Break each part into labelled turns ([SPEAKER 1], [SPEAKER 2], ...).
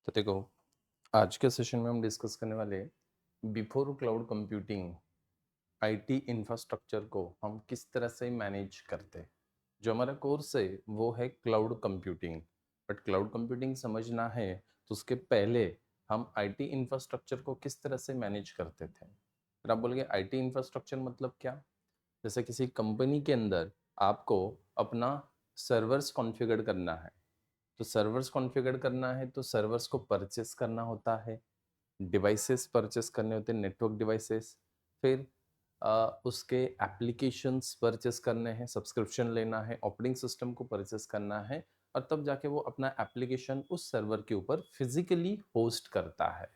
[SPEAKER 1] तो देखो, आज के सेशन में हम डिस्कस करने वाले before cloud computing IT infrastructure को हम किस तरह से मैनेज करते हैं। जो हमारा कोर्स है वो है cloud computing. But cloud computing समझना है तो उसके पहले हम आईटी इंफ्रास्ट्रक्चर को किस तरह से मैनेज करते थे। फिर आप बोलोगे आईटी इंफ्रास्ट्रक्चर मतलब क्या। जैसे किसी कंपनी के अंदर आपको अपना सर्वर्स कॉन्फ़िगर करना है, तो सर्वर्स कॉन्फ़िगर करना है तो सर्वर्स को परचेस करना होता है, डिवाइसेस परचेस करने होते हैं, नेटवर्क डिवाइसेस। फिर उसके एप्लीकेशंस परचेस करने हैं, सब्सक्रिप्शन लेना है, ऑपरेटिंग सिस्टम को परचेस करना है, और तब जाके वो अपना एप्लीकेशन उस सर्वर के ऊपर फिजिकली होस्ट करता है।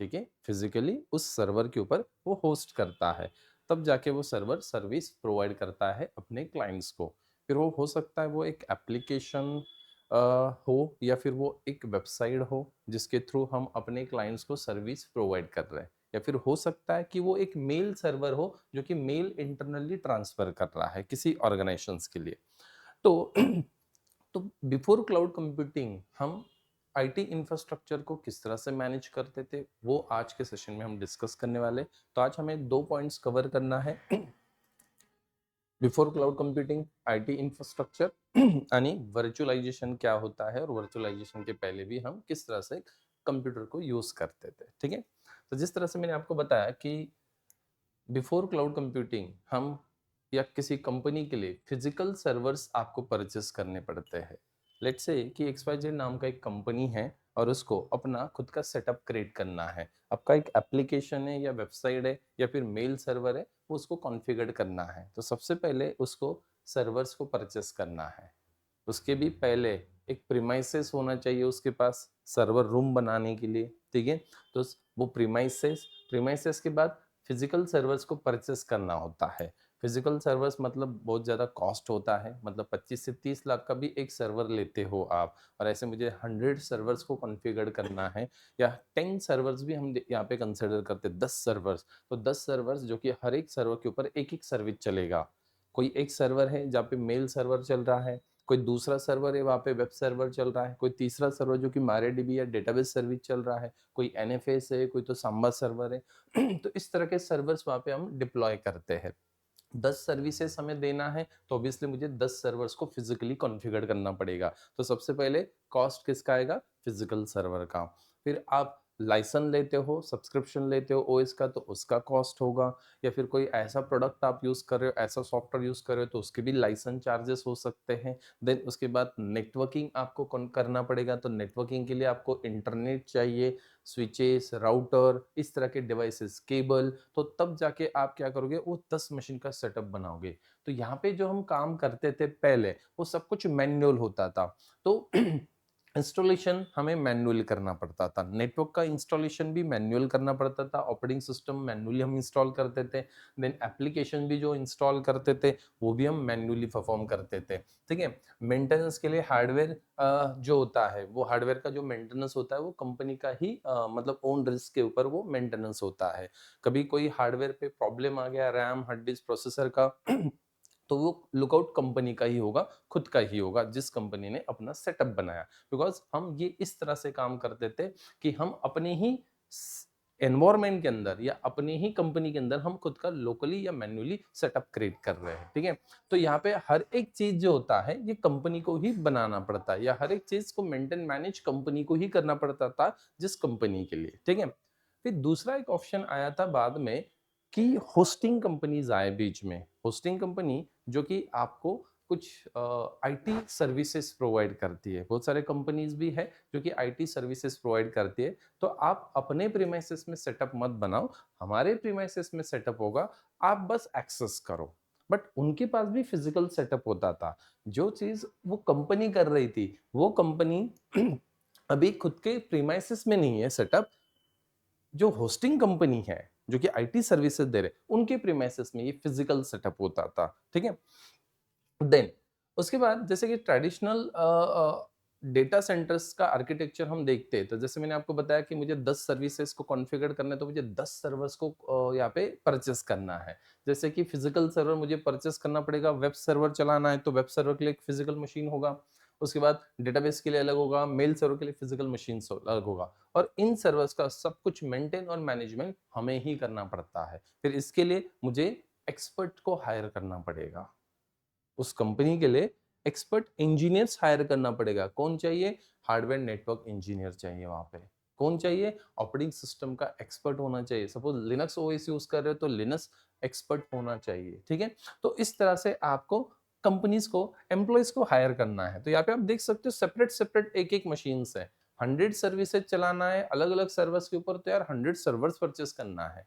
[SPEAKER 1] ठीक है, फिजिकली उस सर्वर के ऊपर वो होस्ट करता है, तब जाके वो सर्वर सर्विस प्रोवाइड करता है अपने क्लाइंट्स को। फिर वो हो सकता है वो एक एप्लीकेशन हो या फिर वो एक वेबसाइट हो जिसके थ्रू हम अपने क्लाइंट्स को सर्विस प्रोवाइड कर रहे हैं, या फिर हो सकता है कि वो एक मेल सर्वर हो जो कि मेल इंटरनली ट्रांसफर कर रहा है किसी ऑर्गेनाइजेशंस के लिए। तो तो बिफोर क्लाउड कंप्यूटिंग हम आईटी इंफ्रास्ट्रक्चर को किस तरह से मैनेज करते थे वो आज के सेशन में हम डिस्कस करने वाले। तो आज हमें दो पॉइंट्स कवर करना है। Before cloud computing IT infrastructure यानी वर्चुअलाइजेशन क्या होता है, और वर्चुअलाइजेशन के पहले भी हम किस तरह से कंप्यूटर को यूज करते थे। ठीक है, तो जिस तरह से मैंने आपको बताया कि बिफोर क्लाउड कंप्यूटिंग हम या किसी कंपनी के लिए फिजिकल सर्वर्स आपको परचेस करने पड़ते हैं। लेट्स से कि XYZ नाम का एक कंपनी है और उसको अपना खुद का सेटअप क्रिएट करना है। आपका एक एप्लीकेशन है या वेबसाइट है या फिर मेल सर्वर है, वो उसको कॉन्फ़िगर करना है, तो सबसे पहले उसको सर्वर्स को परचेस करना है। उसके भी पहले एक प्रीमाइसेस होना चाहिए उसके पास सर्वर रूम बनाने के लिए। ठीक है, तो वो प्रीमाइसेस प्रीमाइसेस के बाद फिजिकल सर्वर्स को परचेस करना होता है। फिजिकल सर्वर्स मतलब बहुत ज़्यादा कॉस्ट होता है, मतलब 25 से 30 लाख का भी एक सर्वर लेते हो आप, और ऐसे मुझे 100 सर्वर्स को कॉन्फ़िगर करना है, या 10 सर्वर्स भी हम यहाँ पे कंसिडर करते हैं, 10 सर्वर्स। तो 10 सर्वर्स जो कि हर एक सर्वर के ऊपर एक एक सर्विस चलेगा। कोई एक सर्वर है जहाँ पे मेल सर्वर चल रहा है, कोई दूसरा सर्वर है वहाँ पे वेब सर्वर चल रहा है, कोई तीसरा सर्वर जो कि MariaDB या डेटाबेस सर्विस चल रहा है, कोई NFS है, कोई तो सांबा सर्वर है। तो इस तरह के सर्वर्स वहाँ पे हम डिप्लॉय करते हैं। 10 सर्विसेज हमें देना है तो ऑब्वियसली मुझे 10 सर्वर्स को फिजिकली कॉन्फ़िगर करना पड़ेगा। तो सबसे पहले कॉस्ट किसका आएगा? फिजिकल सर्वर का। फिर आप लाइसेंस लेते हो, सब्सक्रिप्शन लेते हो ओएस का, तो उसका कॉस्ट होगा, या फिर कोई ऐसा प्रोडक्ट आप यूज़ कर रहे हो, ऐसा सॉफ्टवेयर यूज़ कर रहे हो, तो उसके भी लाइसेंस चार्जेस हो सकते हैं। देन उसके बाद नेटवर्किंग आपको करना पड़ेगा, तो नेटवर्किंग के लिए आपको इंटरनेट चाहिए, स्विचेस, राउटर, इस तरह के डिवाइसेस, केबल, तो तब जाके आप क्या करोगे, वो 10 मशीन का सेटअप बनाओगे। तो यहाँ पे जो हम काम करते थे पहले, वो सब कुछ मैन्युअल होता था। तो इंस्टॉलेशन हमें मैन्युअली करना पड़ता था, नेटवर्क का इंस्टॉलेशन भी मैन्युअल करना पड़ता था, ऑपरेटिंग सिस्टम मैन्युअली हम इंस्टॉल करते थे, देन एप्लीकेशन भी जो इंस्टॉल करते थे वो भी हम मैन्युअली परफॉर्म करते थे। ठीक है, मेंटेनेंस के लिए हार्डवेयर जो होता है, वो हार्डवेयर का जो मेंटेनेंस होता है वो कंपनी का ही मतलब ओन रिस्क के ऊपर वो मेंटेनेंस होता है। कभी कोई हार्डवेयर पे प्रॉब्लम आ गया, रैम, हार्ड डिस्क, प्रोसेसर का, तो वो लुकआउट कंपनी का ही होगा, खुद का ही होगा जिस कंपनी ने अपना सेटअप बनाया। बिकॉज हम ये इस तरह से काम करते थे कि हम अपने ही एनवायरमेंट के अंदर या अपनी ही कंपनी के अंदर हम खुद का लोकली या मैन्युअली सेटअप क्रिएट कर रहे हैं। ठीक है, तो यहाँ पे हर एक चीज जो होता है ये कंपनी को ही बनाना पड़ता है, या हर एक चीज को मेंटेन मैनेज कंपनी को ही करना पड़ता था जिस कंपनी के लिए। ठीक है, फिर दूसरा एक ऑप्शन आया था बाद में कि होस्टिंग कंपनीज आए बीच में। होस्टिंग कंपनी जो कि आपको कुछ आईटी सर्विसेज प्रोवाइड करती है, बहुत सारे कंपनीज भी है जो कि आईटी सर्विसेज प्रोवाइड करती है। तो आप अपने प्रीमाइसेस में सेटअप मत बनाओ, हमारे प्रीमाइसेस में सेटअप होगा, आप बस एक्सेस करो। बट उनके पास भी फिजिकल सेटअप होता था। जो चीज वो कंपनी कर रही थी, वो कंपनी अभी खुद के प्रीमाइसेस में नहीं है सेटअप, जो होस्टिंग कंपनी है जो कि आईटी सर्विसेज दे रहे, उनके प्रीमाइसेस में ये फिजिकल सेटअप होता था। ठीक है, देन उसके बाद जैसे कि ट्रेडिशनल डेटा सेंटर्स का आर्किटेक्चर हम देखते हैं, तो जैसे मैंने आपको बताया कि मुझे 10 सर्विसेज को कॉन्फ़िगर करना है, तो मुझे 10 सर्वर्स को यहाँ पे परचेस करना है। जैसे कि फिजिकल सर्वर मुझे परचेस करना पड़ेगा, वेब सर्वर चलाना है तो वेब सर्वर के लिए एक फिजिकल मशीन होगा, उसके बाद डेटाबेस के लिए अलग होगा, मेल सर्वर के लिए फिजिकल मशीन अलग होगा, और इन सर्वर्स का सब कुछ मेंटेन और मैनेजमेंट हमें ही करना पड़ता है। फिर इसके लिए मुझे एक्सपर्ट को हायर करना पड़ेगा। उस कंपनी के लिए एक्सपर्ट इंजीनियर्स हायर करना पड़ेगा। कौन चाहिए? हार्डवेयर नेटवर्क इंजीनियर चाहिए वहां पे। कौन चाहिए? ऑपरेटिंग सिस्टम का एक्सपर्ट होना चाहिए। सपोज लिनक्स ओएस यूज कर रहे हो तो लिनक्स एक्सपर्ट होना चाहिए। ठीक है, तो इस तरह से आपको कंपनीज को, एम्प्लॉयज को हायर करना है। तो यहाँ पे आप देख सकते हो सेपरेट सेपरेट एक एक मशीन है, 100 सर्विसेज चलाना है अलग अलग सर्वर्स के ऊपर, तो यार 100 सर्वर्स परचेस करना है।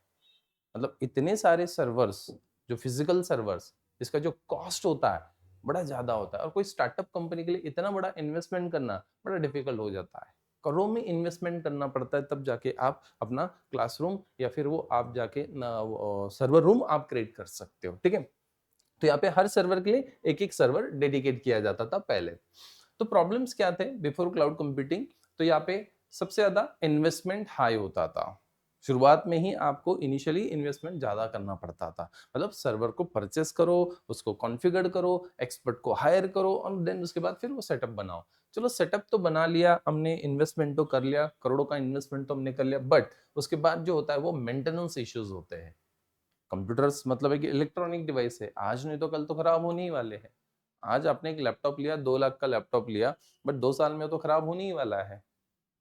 [SPEAKER 1] मतलब इतने सारे सर्वर्स, जो फिजिकल सर्वर्स, इसका जो कॉस्ट होता है बड़ा ज्यादा होता है, और कोई स्टार्टअप कंपनी के लिए इतना बड़ा इन्वेस्टमेंट करना बड़ा डिफिकल्ट हो जाता है। करोड़ में इन्वेस्टमेंट करना पड़ता है, तब जाके आप अपना क्लासरूम या फिर वो आप जाके सर्वर रूम आप क्रिएट कर सकते हो। ठीक है, तो यहाँ पे हर सर्वर के लिए एक एक सर्वर डेडिकेट किया जाता था पहले। तो प्रॉब्लम्स क्या थे बिफोर क्लाउड कंप्यूटिंग? तो यहाँ पे सबसे ज्यादा इन्वेस्टमेंट हाई होता था। शुरुआत में ही आपको इनिशियली इन्वेस्टमेंट ज्यादा करना पड़ता था। मतलब सर्वर को परचेस करो, उसको कॉन्फ़िगर करो, एक्सपर्ट को हायर करो, और देन उसके बाद फिर वो सेटअप बनाओ। चलो सेटअप तो बना लिया हमने, इन्वेस्टमेंट तो कर लिया, करोड़ों का इन्वेस्टमेंट तो हमने कर लिया, बट उसके बाद जो होता है वो मेंटेनेंस इश्यूज होते हैं। कंप्यूटर्स मतलब एक इलेक्ट्रॉनिक डिवाइस है, आज नहीं तो कल तो खराब होने ही वाले हैं। आज आपने एक लैपटॉप लिया, 2 लाख का लैपटॉप लिया, बट 2 साल में तो खराब होने ही वाला है।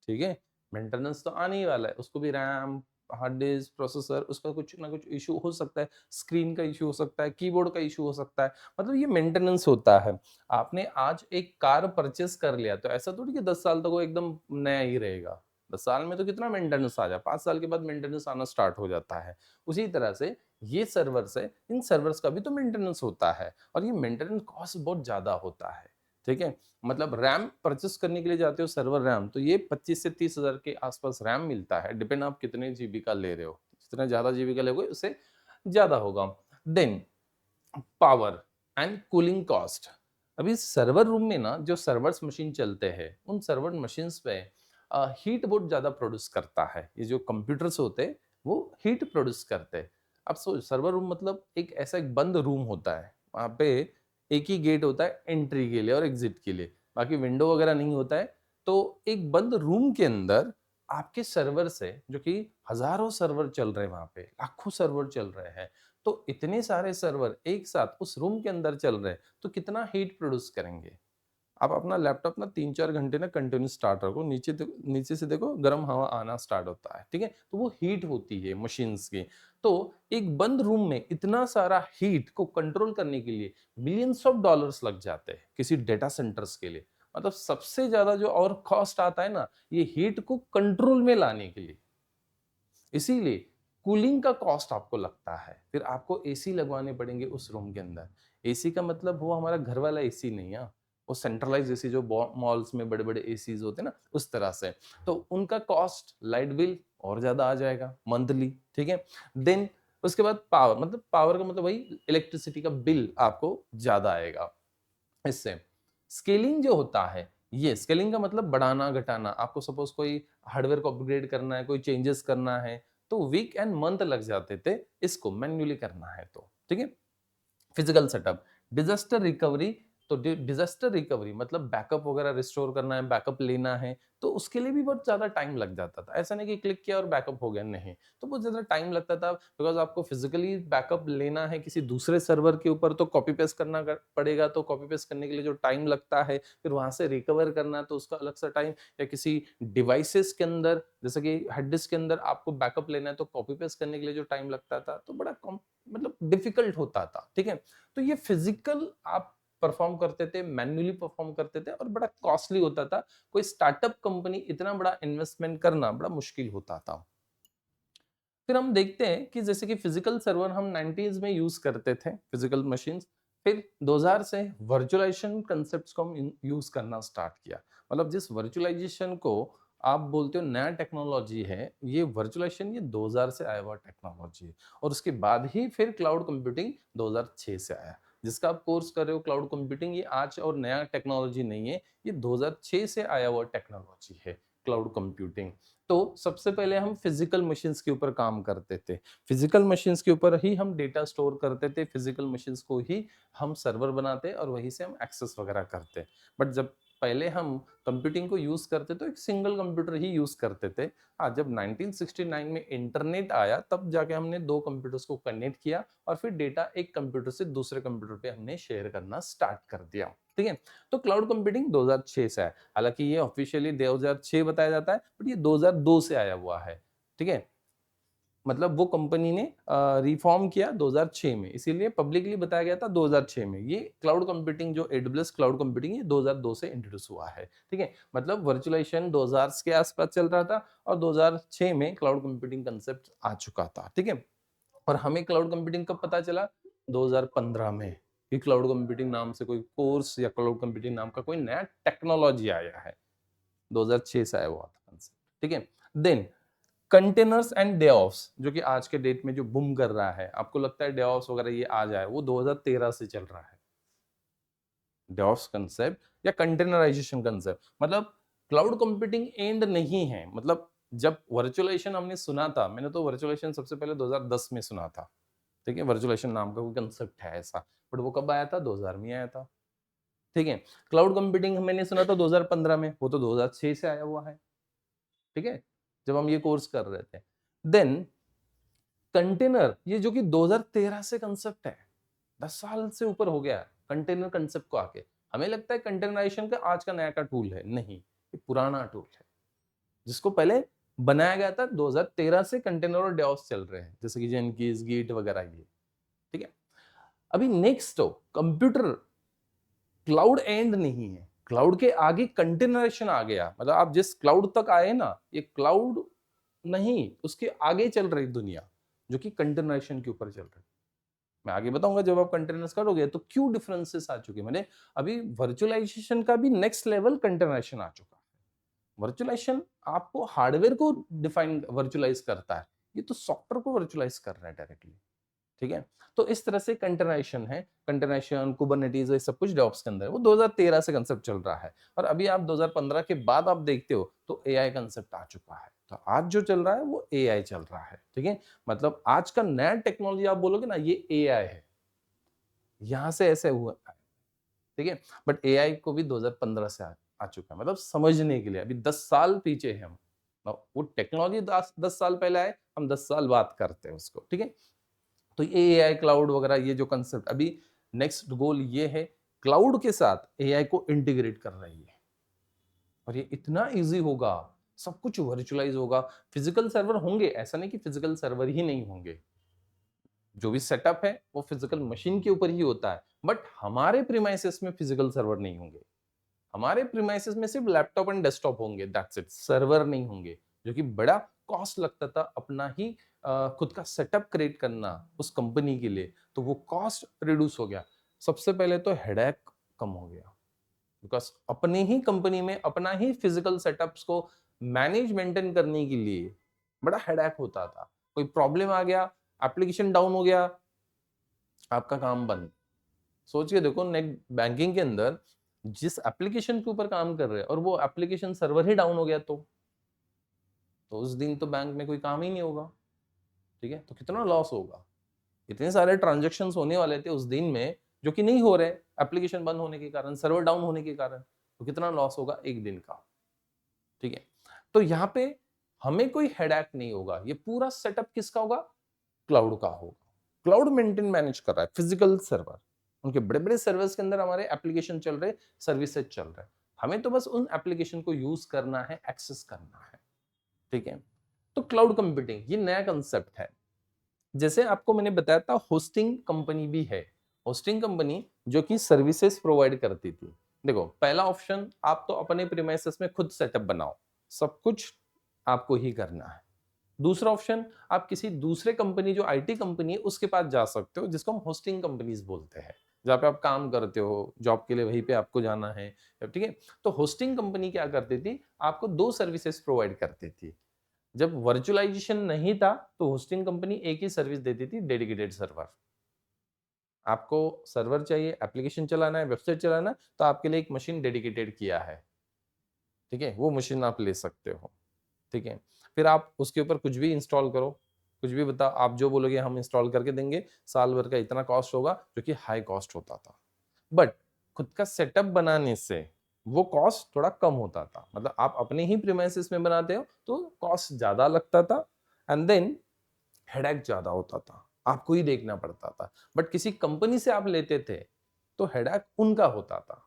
[SPEAKER 1] ठीक है, मेंटेनेंस तो आने ही वाला है, उसको भी रैम, हार्ड डिस्क, प्रोसेसर, उसका कुछ ना कुछ इशू हो सकता है, स्क्रीन का इशू हो सकता है, कीबोर्ड का इशू हो सकता है। मतलब ये मेंटेनेंस होता है। आपने आज एक कार परचेस कर लिया तो ऐसा थोड़ी कि 10 साल तक वो एकदम नया ही रहेगा। 10 साल में तो कितना मेंटेनेंस आ जाए, 5 साल के बाद मेंटेनेंस आना स्टार्ट हो जाता है। उसी तरह से ये सर्वर्स है, इन सर्वर्स का भी तो मेंटेनेंस होता है, और ये मेंटेनेंस कॉस्ट बहुत ज्यादा होता है। ठीक है, मतलब रैम परचेस करने के लिए जाते हो, सर्वर रैम, तो ये 25 से 30 हजार के आसपास रैम मिलता है, डिपेंड आप कितने जीबी का ले रहे हो। जितना ज्यादा जीबी का लोगे उससे ज्यादा होगा। Then power and cooling cost. अभी सर्वर रूम में ना जो सर्वर्स मशीन चलते हैं, उन सर्वर मशीन्स पे हीट बहुत ज्यादा प्रोड्यूस करता है। ये जो कंप्यूटर्स होते हैं वो हीट प्रोड्यूस करते हैं। अब सोच, सर्वर रूम मतलब एक ऐसा एक बंद रूम होता है, वहां पे एक ही गेट होता है एंट्री के लिए और एग्जिट के लिए, बाकी विंडो वगैरह नहीं होता है। तो एक बंद रूम के अंदर आपके सर्वर से, जो कि हजारों सर्वर चल रहे हैं वहां पे, लाखों सर्वर चल रहे हैं, तो इतने सारे सर्वर एक साथ उस रूम के अंदर चल रहे हैं, तो कितना हीट प्रोड्यूस करेंगे? आप अपना लैपटॉप ना 3-4 घंटे ना कंटिन्यू स्टार्ट रखो, नीचे से देखो गर्म हवा आना स्टार्ट होता है। ठीक है, तो वो हीट होती है मशीन्स की। तो एक बंद रूम में इतना सारा हीट को कंट्रोल करने के लिए मिलियंस ऑफ डॉलर्स लग जाते हैं किसी डेटा सेंटर्स के लिए। मतलब सबसे ज्यादा जो और कॉस्ट आता है ना, ये हीट को कंट्रोल में लाने के लिए। इसीलिए कूलिंग का कॉस्ट आपको लगता है। फिर आपको एसी लगवाने पड़ेंगे उस रूम के अंदर। एसी का मतलब वो हमारा घर वाला एसी नहीं है, वो सेंट्रलाइज एसी जो मॉल्स में बड़े बड़े एसीज होते हैं ना, उस तरह से। तो उनका कॉस्ट, लाइट बिल और ज्यादा आ जाएगा मंथली। ठीक है, देन उसके बाद पावर, मतलब पावर का मतलब वही इलेक्ट्रिसिटी का बिल आपको ज्यादा आएगा। इससे स्केलिंग जो होता है, ये स्केलिंग का मतलब बढ़ाना घटाना। आपको सपोज कोई हार्डवेयर को अपग्रेड करना है, कोई चेंजेस करना है, तो वीक एंड मंथ लग जाते थे इसको मैन्युअली करना है तो। ठीक है, फिजिकल सेटअप, डिजास्टर रिकवरी। तो डिजास्टर रिकवरी मतलब बैकअप वगैरह रिस्टोर करना है, बैकअप लेना है, तो उसके लिए भी बहुत ज्यादा टाइम लग जाता था। ऐसा नहीं कि क्लिक किया और बैकअप हो गया, नहीं, तो बहुत ज्यादा टाइम लगता था। बिकॉज आपको फिजिकली बैकअप लेना है किसी दूसरे सर्वर के ऊपर, तो कॉपी पेस्ट करना पड़ेगा, तो कॉपी पेस्ट करने के लिए जो टाइम लगता है, फिर वहां से रिकवर करना है तो उसका अलग सा टाइम, या किसी डिवाइसेस के अंदर जैसे कि हार्ड डिस्क के अंदर आपको बैकअप लेना है, तो कॉपी पेस्ट करने के लिए जो टाइम लगता था, तो बड़ा मतलब डिफिकल्ट होता था। ठीक है, तो ये फिजिकल आप परफॉर्म करते थे, मैन्युअली परफॉर्म करते थे, और बड़ा कॉस्टली होता था। कोई स्टार्टअप कंपनी इतना बड़ा इन्वेस्टमेंट करना बड़ा मुश्किल होता था। फिर हम देखते हैं कि जैसे कि फिजिकल सर्वर हम 90s में यूज करते थे, फिजिकल मशीन्स। फिर 2000 से वर्चुअलाइजेशन कंसेप्ट्स को हम यूज करना स्टार्ट किया। मतलब जिस वर्चुअलाइजेशन को आप बोलते हो नया टेक्नोलॉजी है, ये वर्चुअलाइजेशन ये 2000 से आया हुआ टेक्नोलॉजी है। और उसके बाद ही फिर क्लाउड कंप्यूटिंग 2006 से आया। जिसका आप कोर्स कर रहे हो क्लाउड कंप्यूटिंग, ये आज और नया टेक्नोलॉजी नहीं है, ये 2006 से आया हुआ टेक्नोलॉजी है क्लाउड कंप्यूटिंग। तो सबसे पहले हम फिजिकल मशीन्स के ऊपर काम करते थे, फिजिकल मशीन्स के ऊपर ही हम डेटा स्टोर करते थे, फिजिकल मशीन्स को ही हम सर्वर बनाते और वहीं से हम एक्सेस वगैरह करते। बट जब पहले हम कंप्यूटिंग को यूज करते तो एक सिंगल कंप्यूटर ही यूज करते थे। हाँ, जब 1969 में इंटरनेट आया तब जाके हमने दो कंप्यूटर्स को कनेक्ट किया और फिर डेटा एक कंप्यूटर से दूसरे कंप्यूटर पे हमने शेयर करना स्टार्ट कर दिया। ठीक है, तो क्लाउड कंप्यूटिंग 2006 से है। हालांकि ये ऑफिशियली 2006 बताया जाता है, बट ये 2002 से आया हुआ है। ठीक है, मतलब वो कंपनी ने रिफॉर्म किया 2006 में, इसीलिए पब्लिकली बताया गया था 2006 में। ये क्लाउड कंप्यूटिंग जो एडब्ल्यूएस क्लाउड कंप्यूटिंग ये 2002 से इंट्रोड्यूस हुआ है। ठीक है, मतलब वर्चुअलाइजेशन 2000 के आसपास चल रहा था और 2006 में क्लाउड कंप्यूटिंग कंसेप्ट आ चुका था। ठीक है, और हमें क्लाउड कंप्यूटिंग कब पता चला? 2015 में, कि क्लाउड कंप्यूटिंग नाम से कोई कोर्स या क्लाउड कंप्यूटिंग नाम का कोई नया टेक्नोलॉजी आया है। 2006 से आया हुआ था कंसेप्ट। ठीक है, देन कंटेनर्स एंड डेऑप्स, जो कि आज के डेट में जो बूम कर रहा है, आपको लगता है डेऑप्स वगैरह ये आ जाए, वो 2013 से चल रहा है। डेऑप्स कंसेप्ट या कंटेनराइजेशन कंसेप्ट, मतलब क्लाउड कंप्यूटिंग एंड नहीं है। मतलब जब वर्चुअलाइजेशन हमने सुना था, मैंने तो वर्चुअलाइजेशन सबसे पहले 2010 में सुना था। ठीक है, वर्चुअलाइजेशन नाम का कोई कंसेप्ट है ऐसा, बट वो कब आया था? 2000 में आया था। ठीक है, क्लाउड कंप्यूटिंग मैंने सुना था 2015 में, वो तो 2006 से आया हुआ है। ठीक है, जब हम ये कोर्स कर रहे थे। देन कंटेनर, ये जो कि 2013 से कंसेप्ट है, 10 साल से ऊपर हो गया कंटेनर कंसेप्ट को आके। हमें लगता है कंटेनराइजेशन का आज का नया का टूल है, नहीं, ये पुराना टूल है, जिसको पहले बनाया गया था 2013 से। कंटेनर और डेवॉप्स चल रहे हैं, जैसे कि जेनकिस, गिट वगैरह ये। ठीक है, अभी नेक्स्ट हो कंप्यूटर क्लाउड एंड नहीं है, क्लाउड के आगे कंटेनरेशन आ गया। मतलब आप जिस क्लाउड तक आए ना, ये क्लाउड नहीं, उसके आगे चल रही दुनिया, जो कि कंटेनरेशन के ऊपर चल रही। मैं आगे बताऊंगा जब आप कंटेनर्स करोगे तो क्यों डिफरेंसेस आ चुके। मैंने अभी वर्चुअलाइजेशन का भी नेक्स्ट लेवल कंटेनरेशन आ चुका है। वर्चुअलाइजेशन आपको हार्डवेयर को डिफाइन वर्चुअलाइज करता है, ये तो सॉफ्टवेयर को वर्चुअलाइज कर रहा है डायरेक्टली। ठीक है, तो इस तरह से कंटेनराइजेशन है, कंटेनराइजेशन कुबरनेटिस ये सब कुछ डेवऑप्स के अंदर है। वो 2013 से कंसेप्ट चल रहा है, और अभी आप 2015 के बाद आप देखते हो तो एआई कंसेप्ट आ चुका है। तो आज जो चल रहा है वो एआई चल रहा है। ठीक है, मतलब आज का नया टेक्नोलॉजी आप बोलोगे ना, ये एआई है, यहां से ऐसे हुआ है। ठीक है, बट एआई को भी 2015 से आ चुका है, मतलब समझने के लिए अभी 10 साल पीछे है हम। वो टेक्नोलॉजी 10 साल पहले आए, हम 10 साल बात करते हैं उसको। ठीक है, तो ये एआई क्लाउड वगैरह ये जो कंसेप्ट अभी नेक्स्ट गोल ये है, क्लाउड के साथ एआई को इंटीग्रेट कर रही है। और ये इतना इजी होगा, सब कुछ वर्चुअलाइज होगा। फिजिकल सर्वर होंगे, ऐसा नहीं कि फिजिकल सर्वर ही नहीं होंगे, जो भी सेटअप है वो फिजिकल मशीन के ऊपर ही होता है, बट हमारे प्रीमाइसेस में फिजिकल सर्वर नहीं होंगे। हमारे प्रीमाइसेस में सिर्फ लैपटॉप एंड डेस्कटॉप होंगे, दैट्स इट, सर्वर नहीं होंगे, जो कि बड़ा कॉस्ट लगता था अपना ही खुद का सेटअप क्रिएट करना उस कंपनी के लिए। तो वो कॉस्ट रिड्यूस हो गया। सबसे पहले तो हेडेक कम हो गया, बिकॉज अपने ही कंपनी में अपना ही फिजिकल सेटअप्स को मैनेज मेंटेन करने के लिए बड़ा हेडेक होता था। कोई प्रॉब्लम आ गया, एप्लीकेशन डाउन हो गया, आपका काम बंद। सोच के देखो, नेट बैंकिंग के अंदर जिस एप्लीकेशन के ऊपर काम कर रहे हैं और वो एप्लीकेशन सर्वर ही डाउन हो गया तो उस दिन तो बैंक में कोई काम ही नहीं होगा। ठीक है, तो कितना लॉस होगा। इतने सारे ट्रांजेक्शन होने वाले थे उस दिन में, जो कि नहीं हो रहे, एप्लीकेशन बंद होने के कारण, सर्वर डाउन होने के कारण। तो कितना लॉस होगा एक दिन का। ठीक है, तो यहाँ पे हमें कोई हेडेक नहीं होगा। ये पूरा सेटअप किसका होगा? क्लाउड का होगा। क्लाउड मेंटेन मैनेज कर रहा है फिजिकल सर्वर, उनके बड़े बड़े सर्वर्स के अंदर हमारे एप्लीकेशन चल रहे, सर्विसेज चल रहे। हमें तो बस उन एप्लीकेशन को यूज करना है, एक्सेस करना है। ठीक है, तो क्लाउड कंप्यूटिंग ये नया कंसेप्ट है। जैसे आपको मैंने बताया था, होस्टिंग कंपनी भी है। होस्टिंग कंपनी जो कि सर्विसेज प्रोवाइड करती थी। देखो, पहला ऑप्शन, आप तो अपने प्रीमाइसेस में खुद सेटअप बनाओ, सब कुछ आपको ही करना है। दूसरा ऑप्शन, आप किसी दूसरे कंपनी जो आईटी कंपनी है उसके पास जा सकते हो, जिसको हम होस्टिंग कंपनीज बोलते हैं, जहाँ पे आप काम करते हो जॉब के लिए, वहीं पे आपको जाना है। ठीक है, तो होस्टिंग कंपनी क्या करती थी, आपको दो सर्विसेज प्रोवाइड करती थी। जब वर्चुअलाइजेशन नहीं था तो होस्टिंग कंपनी एक ही सर्विस देती थी, डेडिकेटेड सर्वर। आपको सर्वर चाहिए, एप्लीकेशन चलाना है, वेबसाइट चलाना है, तो आपके लिए एक मशीन डेडिकेटेड किया है। ठीक है, वो मशीन आप ले सकते हो। ठीक है, फिर आप उसके ऊपर कुछ भी इंस्टॉल करो, कुछ भी बताओ, आप जो बोलोगे हम इंस्टॉल करके देंगे, साल भर का इतना कॉस्ट होगा, जो कि हाई कॉस्ट होता था। बट खुद का सेटअप बनाने से वो कॉस्ट थोड़ा कम होता था, मतलब आप अपने ही प्रीमाइसेस में बनाते हो तो कॉस्ट ज्यादा लगता था, एंड देन हेडेक ज्यादा होता था, आपको ही देखना पड़ता था। बट किसी कंपनी से आप लेते थे तो हेडेक उनका होता था,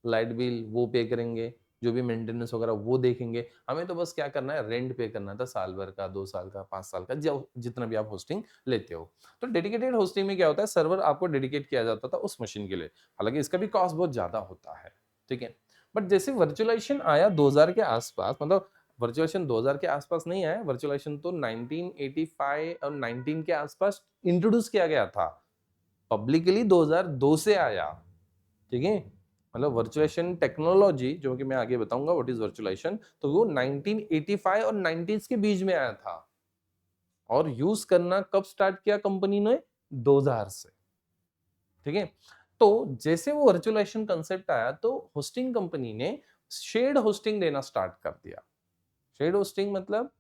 [SPEAKER 1] लाइट बिल वो पे करेंगे, जो भी मेंटेनेंस वगैरह वो देखेंगे, हमें तो बस क्या करना है, रेंट पे करना था, साल भर का, 2 साल का, 5 साल का, जो जितना भी आप होस्टिंग लेते हो। तो डेडिकेटेड होस्टिंग में क्या होता है, सर्वर आपको डेडिकेट किया जाता था उस मशीन के लिए, हालांकि इसका भी कॉस्ट बहुत ज्यादा होता है, ठीक है। बट जैसे वर्चुअलाइजेशन आया 2000 के आसपास, मतलब वर्चुअलाइजेशन 2000 के आसपास नहीं आया, वर्चुअलाइजेशन तो 1985 और 19 के आसपास इंट्रोड्यूस किया गया था, पब्लिकली 2002 से आया, ठीक है। मतलब वर्चुअलाइजेशन टेक्नोलॉजी जो कि मैं आगे बताऊंगा व्हाट इज वर्चुअलाइजेशन, तो वो 1985 और 90s के बीच में आया था, और यूज करना कब स्टार्ट किया कंपनी ने, 2000 से, ठीक है। तो जैसे वो वर्चुअलाइजेशन कंसेप्ट आया तो होस्टिंग कंपनी ने शेयर्ड होस्टिंग देना स्टार्ट कर दिया। शेयर्ड होस्टिंग मतलब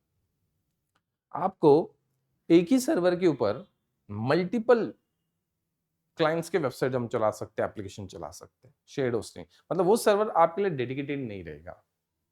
[SPEAKER 1] आपको एक ही सर्वर के ऊपर मल्टीपल क्लाइंट्स के वेबसाइट हम चला सकते हैं, एप्लीकेशन चला सकते हैं। शेयर्ड होस्टिंग मतलब वो सर्वर आपके लिए डेडिकेटेड नहीं रहेगा,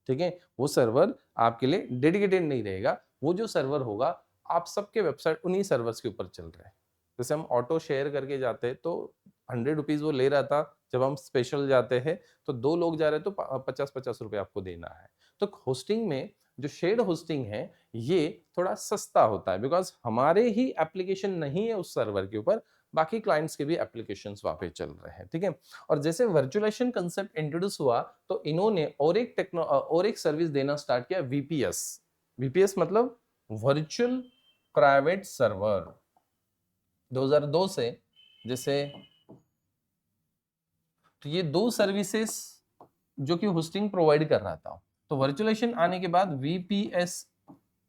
[SPEAKER 1] ठीक है, वो सर्वर आपके लिए डेडिकेटेड नहीं रहेगा, वो जो सर्वर होगा आप सबके वेबसाइट उन्हीं सर्वर्स के ऊपर चल रहे हैं। जैसे हम ऑटो शेयर करके जाते हैं तो 100 रुपीज वो ले रहा था, जब हम स्पेशल जाते हैं तो 2 लोग जा रहे हैं तो 50-50 रुपए आपको देना है। तो होस्टिंग में जो शेयर्ड होस्टिंग है ये थोड़ा सस्ता होता है, बिकॉज हमारे ही एप्लीकेशन नहीं है उस सर्वर के ऊपर, बाकी क्लाइंट्स के भी एप्लीकेशंस वहां पे चल रहे हैं, ठीक है। और जैसे वर्चुअलाइजेशन कंसेप्ट इंट्रोड्यूस हुआ तो इन्होंने और एक सर्विस देना स्टार्ट किया, वीपीएस। वीपीएस मतलब वर्चुअल प्राइवेट सर्वर। 2002 से जैसे, तो ये दो सर्विसेज जो कि होस्टिंग प्रोवाइड कर रहा था, तो वर्चुअलाइजेशन आने के बाद वीपीएस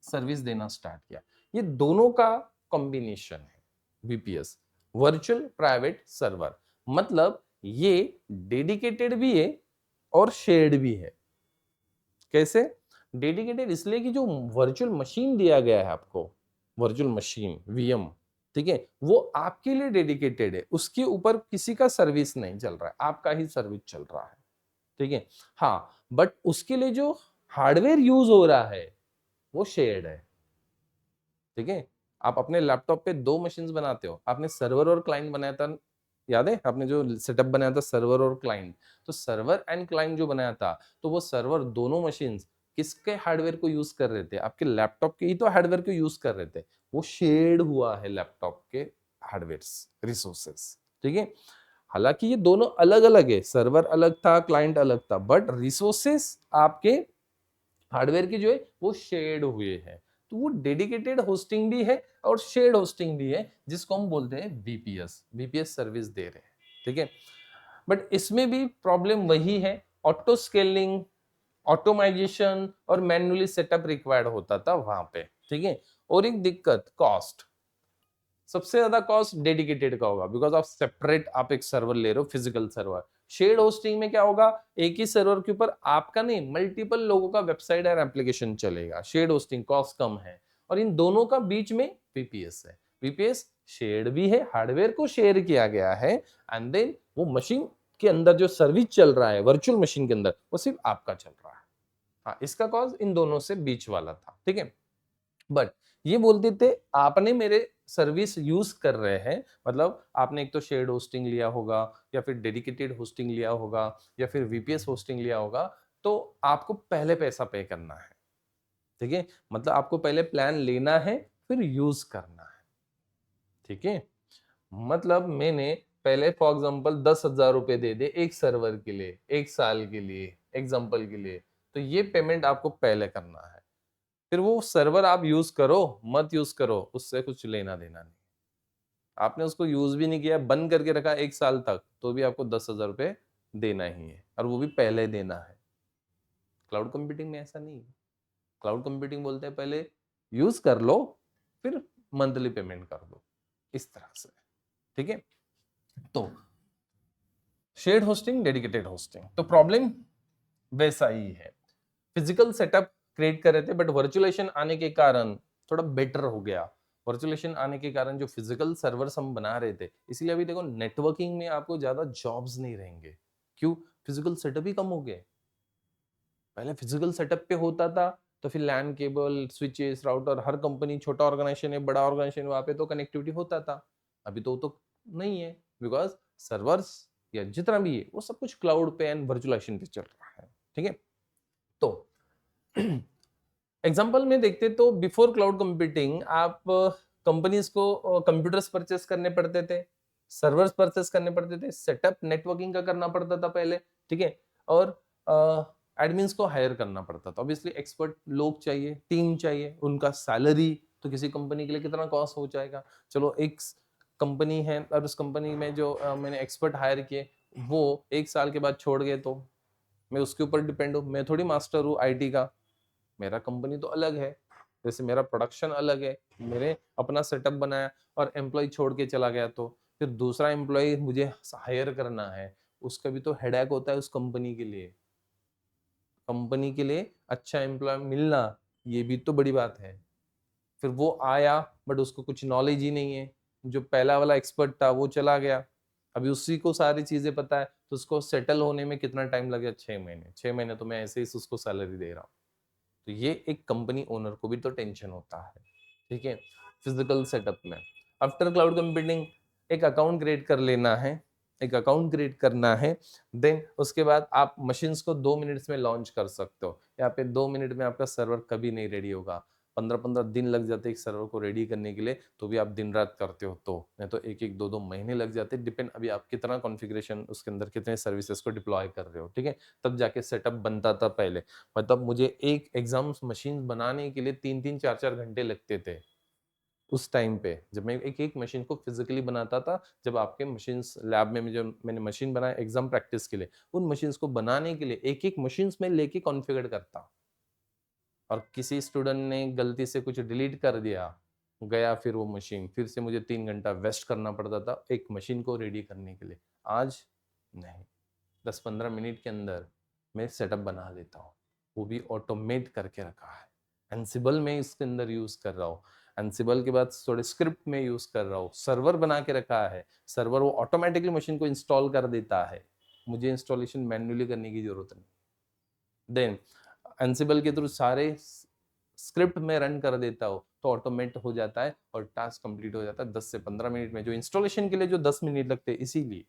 [SPEAKER 1] सर्विस देना स्टार्ट किया। ये दोनों का कॉम्बिनेशन है वीपीएस, वर्चुअल प्राइवेट सर्वर, मतलब ये डेडिकेटेड भी है और शेयर्ड भी है। कैसे डेडिकेटेड, इसलिए कि जो वर्चुअल मशीन दिया गया है आपको, वर्चुअल मशीन वीएम, ठीक है, वो आपके लिए डेडिकेटेड है, उसके ऊपर किसी का सर्विस नहीं चल रहा है, आपका ही सर्विस चल रहा है, ठीक है। हाँ, बट उसके लिए जो हार्डवेयर यूज हो रहा है वो शेयर्ड है, ठीक है। आप अपने लैपटॉप पे दो मशीन्स बनाते हो, आपने सर्वर और क्लाइंट बनाया था, याद है आपने जो सेटअप बनाया था सर्वर और क्लाइंट, तो सर्वर एंड क्लाइंट जो बनाया था, तो वो सर्वर दोनों मशीन्स किसके हार्डवेयर को यूज कर रहे थे, आपके लैपटॉप के ही तो हार्डवेयर को यूज कर रहे थे, वो शेयर्ड हुआ है लैपटॉप के हार्डवेयर रिसोर्सेस, ठीक है। हालांकि ये दोनों अलग अलग है, सर्वर अलग था, क्लाइंट अलग था, बट रिसोर्सेस आपके हार्डवेयर की जो है वो शेयर्ड हुए हैं। तो वो डेडिकेटेड होस्टिंग भी है और शेयर्ड होस्टिंग भी है, जिसको हम बोलते हैं वीपीएस, वीपीएस सर्विस दे रहे हैं, ठीक है। बट इसमें भी प्रॉब्लम वही है, ऑटो स्केलिंग, ऑटोमाइजेशन और मैन्युअली सेटअप रिक्वायर्ड होता था वहां पे, ठीक है। और एक दिक्कत कॉस्ट, सबसे ज्यादा कॉस्ट डेडिकेटेड का होगा, बिकॉज आप सेपरेट आप एक सर्वर ले रहे हो, फिजिकल सर्वर। शेयर्ड होस्टिंग में क्या होगा, एक ही सर्वर के ऊपर आपका नहीं मल्टीपल लोगों का वेबसाइट और एप्लीकेशन चलेगा, शेयर्ड होस्टिंग कॉस्ट कम है। और इन दोनों का बीच में वीपीएस है, वीपीएस शेयर्ड भी है, हार्डवेयर को शेयर किया गया है, एंड देन वो मशीन के अंदर जो सर्विस चल रहा है वर्चुअल मशीन के अंदर वो सिर्फ आपका चल रहा है। हाँ, इसका कॉस्ट इन दोनों से बीच वाला था, ठीक है। बट ये बोलते थे आपने मेरे सर्विस यूज कर रहे हैं, मतलब आपने एक तो शेयर्ड होस्टिंग लिया होगा, या फिर डेडिकेटेड होस्टिंग लिया होगा, या फिर वीपीएस होस्टिंग लिया होगा, तो आपको पहले पैसा पे करना है, ठीक है। मतलब आपको पहले प्लान लेना है फिर यूज करना है, ठीक है। मतलब मैंने पहले फॉर एग्जांपल 10,000 रुपए दे दे एक सर्वर के लिए, एक साल के लिए, एग्जांपल के लिए, तो ये पेमेंट आपको पहले करना है। फिर वो सर्वर आप यूज करो मत यूज करो, उससे कुछ लेना देना नहीं, आपने उसको यूज भी नहीं किया, बंद करके रखा 1 साल तक, तो भी आपको 10,000 रुपए देना ही है, और वो भी पहले देना है। क्लाउड कंप्यूटिंग में ऐसा नहीं है, क्लाउड कंप्यूटिंग बोलते हैं पहले यूज कर लो फिर मंथली पेमेंट कर दो, इस तरह से, ठीक है। तो शेयर्ड होस्टिंग, डेडिकेटेड होस्टिंग, तो प्रॉब्लम वैसा ही है, फिजिकल सेटअप क्रिएट कर रहे थे, बट वर्चुअलाइजेशन आने के कारण थोड़ा बेटर हो गया। वर्चुअलाइजेशन आने के कारण जो फिजिकल सर्वर्स हम बना रहे थे, इसलिए अभी देखो नेटवर्किंग में आपको ज्यादा जॉब्स नहीं रहेंगे। क्यों? फिजिकल सेटअप ही कम हो गए। पहले फिजिकल सेटअप पे होता था तो फिर लैन केबल, स्विचेस, राउटर, हर कंपनी, छोटा ऑर्गेनाइजेशन है, बड़ा ऑर्गेनाइजेशन, वहां पे तो कनेक्टिविटी होता था। अभी तो नहीं है, बिकॉज सर्वर्स या जितना भी है वो सब कुछ क्लाउड पे एंड वर्चुअलाइजेशन पे चल रहा है। ठीक है, तो एग्जाम्पल में देखते तो बिफोर क्लाउड कंप्यूटिंग आप कंपनीज को कंप्यूटर्स परचेस करने पड़ते थे, सर्वर्स परचेस करने पड़ते थे, सेटअप नेटवर्किंग का करना पड़ता था पहले। ठीक है, और एडमिन्स को हायर करना पड़ता था। ऑब्वियसली एक्सपर्ट लोग चाहिए, टीम चाहिए, उनका सैलरी तो किसी कंपनी के लिए कितना कॉस्ट हो जाएगा। चलो एक कंपनी है और उस कंपनी में जो मैंने एक्सपर्ट हायर किए वो 1 साल के बाद छोड़ गए तो मैं उसके ऊपर डिपेंड हूँ। मैं थोड़ी मास्टर हूँ आईटी का, मेरा कंपनी तो अलग है, जैसे मेरा प्रोडक्शन अलग है, मेरे अपना सेटअप बनाया और एम्प्लॉय छोड़ के चला गया तो फिर दूसरा एम्प्लॉय मुझे हायर करना है, उसका भी तो हेडेक होता है उस कंपनी के लिए। कंपनी के लिए अच्छा एम्प्लॉय मिलना ये भी तो बड़ी बात है। फिर वो आया बट उसको कुछ नॉलेज ही नहीं है, जो पहला वाला एक्सपर्ट था वो चला गया, अभी उसी को सारी चीजें पता है तो उसको सेटल होने में कितना टाइम लगेगा? 6 महीने। 6 महीने तो मैं ऐसे ही उसको सैलरी दे रहा हूँ। तो ये एक कंपनी ओनर को भी तो टेंशन होता है। ठीक है, फिजिकल सेटअप में आफ्टर क्लाउड कंप्यूटिंग एक अकाउंट क्रिएट कर लेना है, एक अकाउंट क्रिएट करना है, देन उसके बाद आप मशीन्स को 2 मिनट्स में लॉन्च कर सकते हो। यहाँ पे 2 मिनट में आपका सर्वर कभी नहीं रेडी होगा, 15-15 दिन लग जाते एक सर्वर को रेडी करने के लिए, तो भी आप दिन रात करते हो तो नहीं तो 1-1 2-2 महीने लग जाते, डिपेंड अभी आप कितना कॉन्फ़िगरेशन उसके अंदर कितने सर्विसेज को डिप्लॉय कर रहे हो। ठीक है, तब जाके सेटअप बनता था पहले। मतलब मुझे एक एग्जाम्स मशीन बनाने के लिए 3-3 4-4 घंटे लगते थे उस टाइम पे, जब मैं एक एक मशीन को फिजिकली बनाता था। जब आपके मशीन लैब में जो मैंने मशीन बनाया एग्जाम प्रैक्टिस के लिए, उन मशीन को बनाने के लिए एक एक मशीन में लेके कॉन्फ़िगर करता, और किसी स्टूडेंट ने गलती से कुछ डिलीट कर दिया, गया फिर वो मशीन, फिर से मुझे 3 घंटा वेस्ट करना पड़ता था एक मशीन को रेडी करने के लिए। आज नहीं, 10-15 मिनट के अंदर मैं सेटअप बना लेता हूँ, वो भी ऑटोमेट करके रखा है। एंसिबल में इसके अंदर यूज कर रहा हूँ, एंसिबल के बाद थोड़े स्क्रिप्ट में यूज कर रहा हूँ, सर्वर बना के रखा है, सर्वर वो ऑटोमेटिकली मशीन को इंस्टॉल कर देता है, मुझे इंस्टॉलेशन मैन्युअली करने की जरूरत नहीं। देन एंसिबल के थ्रू सारे स्क्रिप्ट में रन कर देता हूँ तो ऑटोमेट हो जाता है और टास्क कंप्लीट हो जाता है 10 से 15 मिनट में, जो इंस्टॉलेशन के लिए जो 10 मिनट लगते हैं इसीलिए।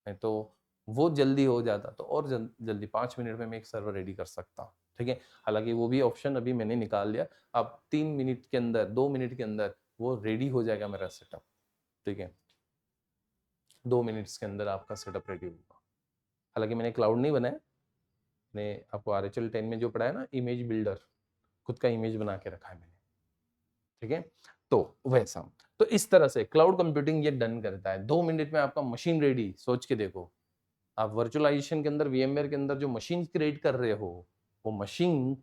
[SPEAKER 1] नहीं तो वो जल्दी हो जाता तो और जल्दी 5 मिनट में मैं एक सर्वर रेडी कर सकता हूँ। ठीक है, हालांकि वो भी ऑप्शन अभी मैंने निकाल लिया, अब 3 मिनट के अंदर 2 मिनट के अंदर वो रेडी हो जाएगा मेरा सेटअप। ठीक है, 2 मिनट्स के अंदर आपका सेटअप रेडी होगा। हालांकि मैंने क्लाउड नहीं बनाया, मैंने आपको RHL 10 में जो पढ़ाया ना, इमेज बिल्डर, खुद का इमेज बना के रखा है मैंने। ठीक है, तो वैसा, तो इस तरह से क्लाउड कंप्यूटिंग ये डन करता है। 2 मिनट में आपका मशीन रेडी। सोच के देखो, आप वर्चुअलाइजेशन के अंदर VMware के अंदर जो मशीन क्रिएट कर रहे हो, वो मशीन